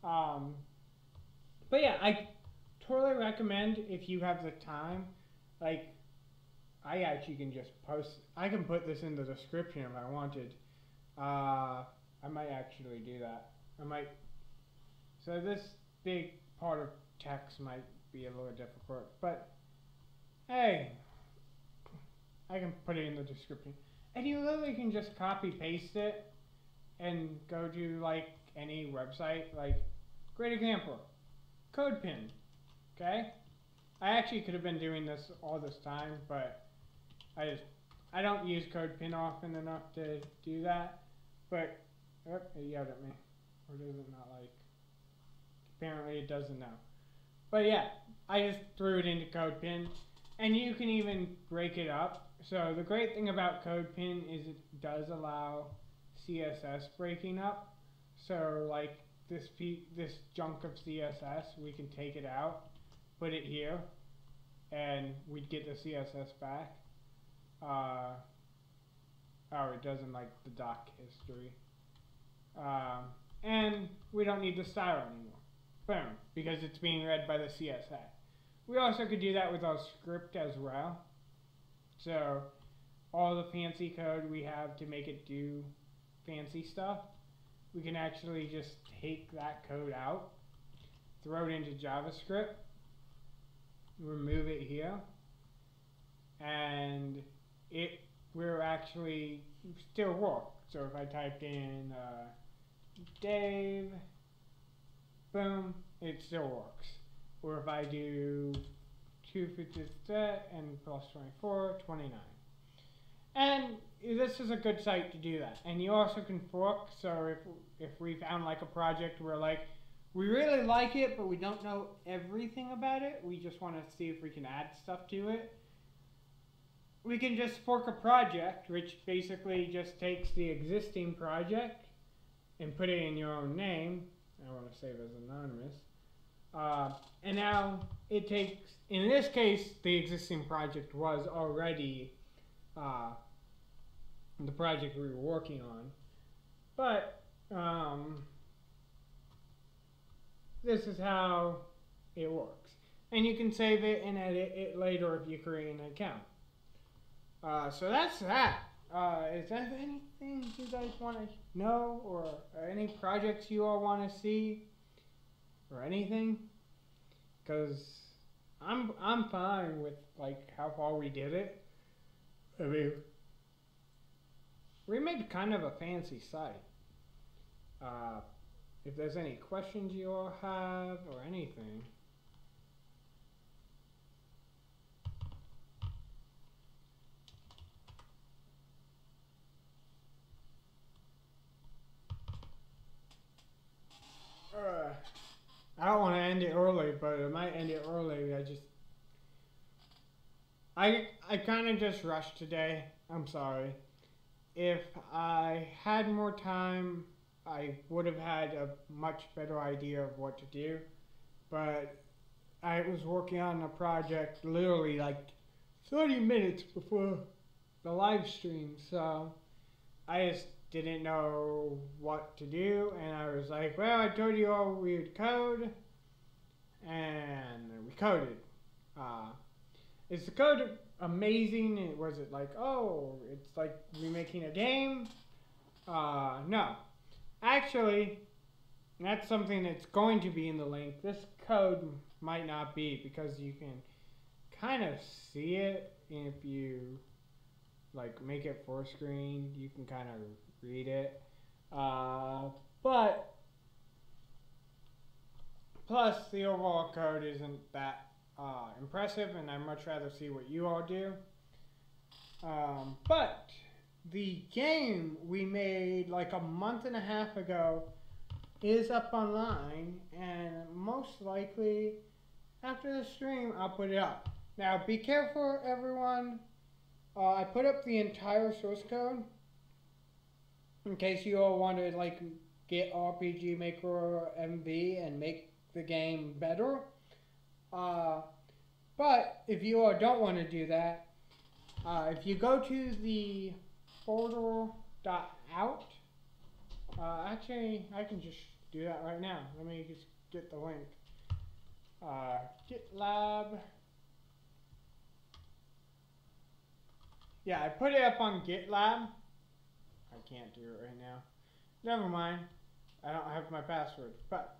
But yeah, I totally recommend if you have the time, like I actually can just post, I can put this in the description if I wanted. I might actually do that. So this big part of text might be a little difficult, but hey, I can put it in the description. And you literally can just copy paste it and go to like any website. Like, great example, CodePin. Okay, I actually could have been doing this all this time, but I don't use CodePin often enough to do that. But it yelled at me, or does it not like? Apparently it doesn't now. But yeah, I just threw it into CodePin, and you can even break it up. So the great thing about CodePin is it does allow CSS breaking up. So like this chunk of CSS, we can take it out, put it here, and we'd get the CSS back. Oh, it doesn't like the doc history. And we don't need the style anymore. Boom, because it's being read by the CSS. We also could do that with our script as well. So all the fancy code we have to make it do fancy stuff, we can actually just take that code out, throw it into JavaScript, remove it here, and it will actually still work. So if I typed in Dave, boom, it still works. Or if I do 250 and plus 24, 29. And this is a good site to do that. And you also can fork, so if we found like a project where like, we really like it, but we don't know everything about it, we just want to see if we can add stuff to it, we can just fork a project, which basically just takes the existing project and put it in your own name. I want to save as anonymous. And now it takes, in this case, the existing project was already the project we were working on. But this is how it works. And you can save it and edit it later if you create an account. So that's that. Is there anything you guys want to know, or any projects you all want to see, or anything? Because I'm fine with like how far we did it. I mean, we made kind of a fancy site. If there's any questions you all have or anything. I don't want to end it early, but I might end it early. I kind of just rushed today. I'm sorry. If I had more time, I would have had a much better idea of what to do. But I was working on a project literally like 30 minutes before the live stream, so I just didn't know what to do, and I was like, well, I told you all we would code, and we coded. Is the code amazing? Was it like, oh, it's like remaking a game? No. Actually, that's something that's going to be in the link. This code might not be, because you can kind of see it if you like make it full screen. You can kind of read it, but plus the overall code isn't that impressive, and I'd much rather see what you all do. But the game we made like a month and a half ago is up online, and most likely after the stream I'll put it up. Now be careful, everyone. I put up the entire source code in case you all want to like get RPG Maker MV and make the game better. But if you all don't want to do that, if you go to the folder.out, actually I can just do that right now. Let me just get the link. GitLab. Yeah, I put it up on GitLab. I can't do it right now. Never mind. I don't have my password. But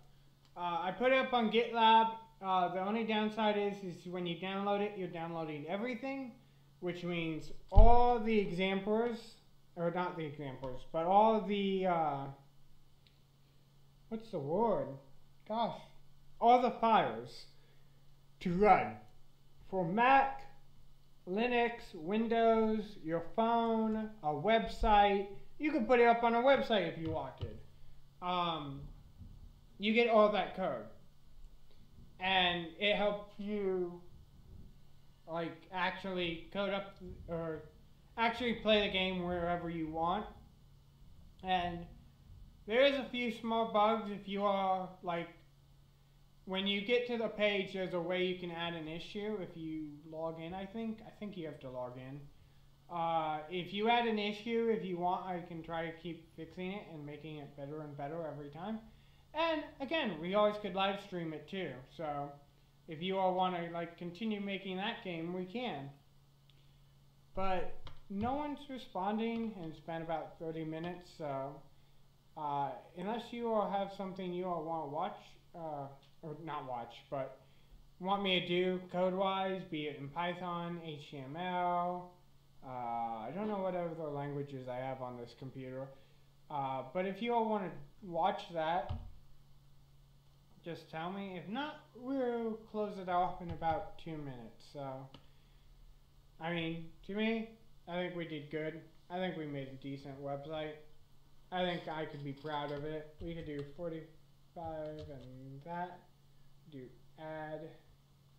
I put it up on GitLab. The only downside is when you download it, you're downloading everything, which means all the examples, or not the examples, but all the, what's the word? Gosh. All the files to run for Mac, Linux, Windows, your phone, a website. You can put it up on a website if you wanted. You get all that code, and it helps you like actually code up or actually play the game wherever you want. And there is a few small bugs. If you are like, when you get to the page, there's a way you can add an issue if you log in. I think you have to log in. If you add an issue, if you want, I can try to keep fixing it and making it better and better every time. And again, we always could live stream it too. So if you all want to like continue making that game, we can. But no one's responding, and it's been about 30 minutes. So unless you all have something you all want to watch, or not watch, but want me to do code-wise, be it in Python, HTML, I don't know what other languages I have on this computer, but if you all want to watch that, just tell me. If not, we'll close it off in about 2 minutes. So, I mean, to me, I think we did good. I think we made a decent website. I think I could be proud of it. We could do 45 and that. Do add.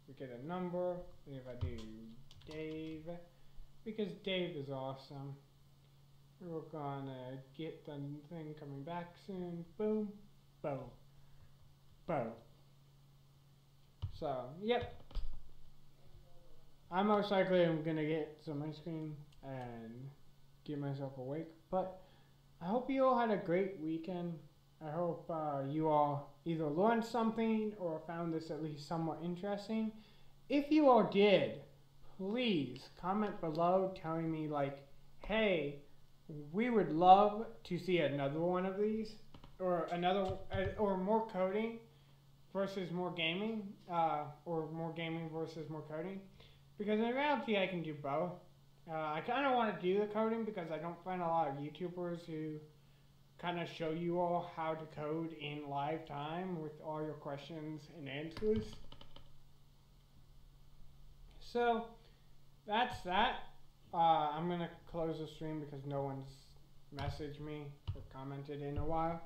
We get a number. And if I do Dave, because Dave is awesome. We're gonna get the thing coming back soon. Boom. Boom. Boom. So, yep. I most likely am gonna get some ice cream and get myself awake. But I hope you all had a great weekend. I hope you all either learned something or found this at least somewhat interesting. If you all did, please comment below telling me like, hey, we would love to see another one of these, or another, or more coding versus more gaming, or more gaming versus more coding. Because in reality, I can do both. I kind of want to do the coding because I don't find a lot of YouTubers who kind of show you all how to code in live time with all your questions and answers. So that's that. I'm going to close the stream because no one's messaged me or commented in a while.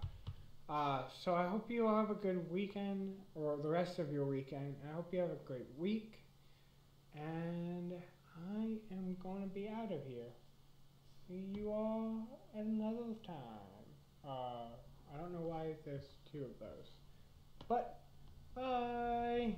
So I hope you all have a good weekend, or the rest of your weekend. I hope you have a great week. And I am going to be out of here. See you all at another time. I don't know why there's two of those. But, bye!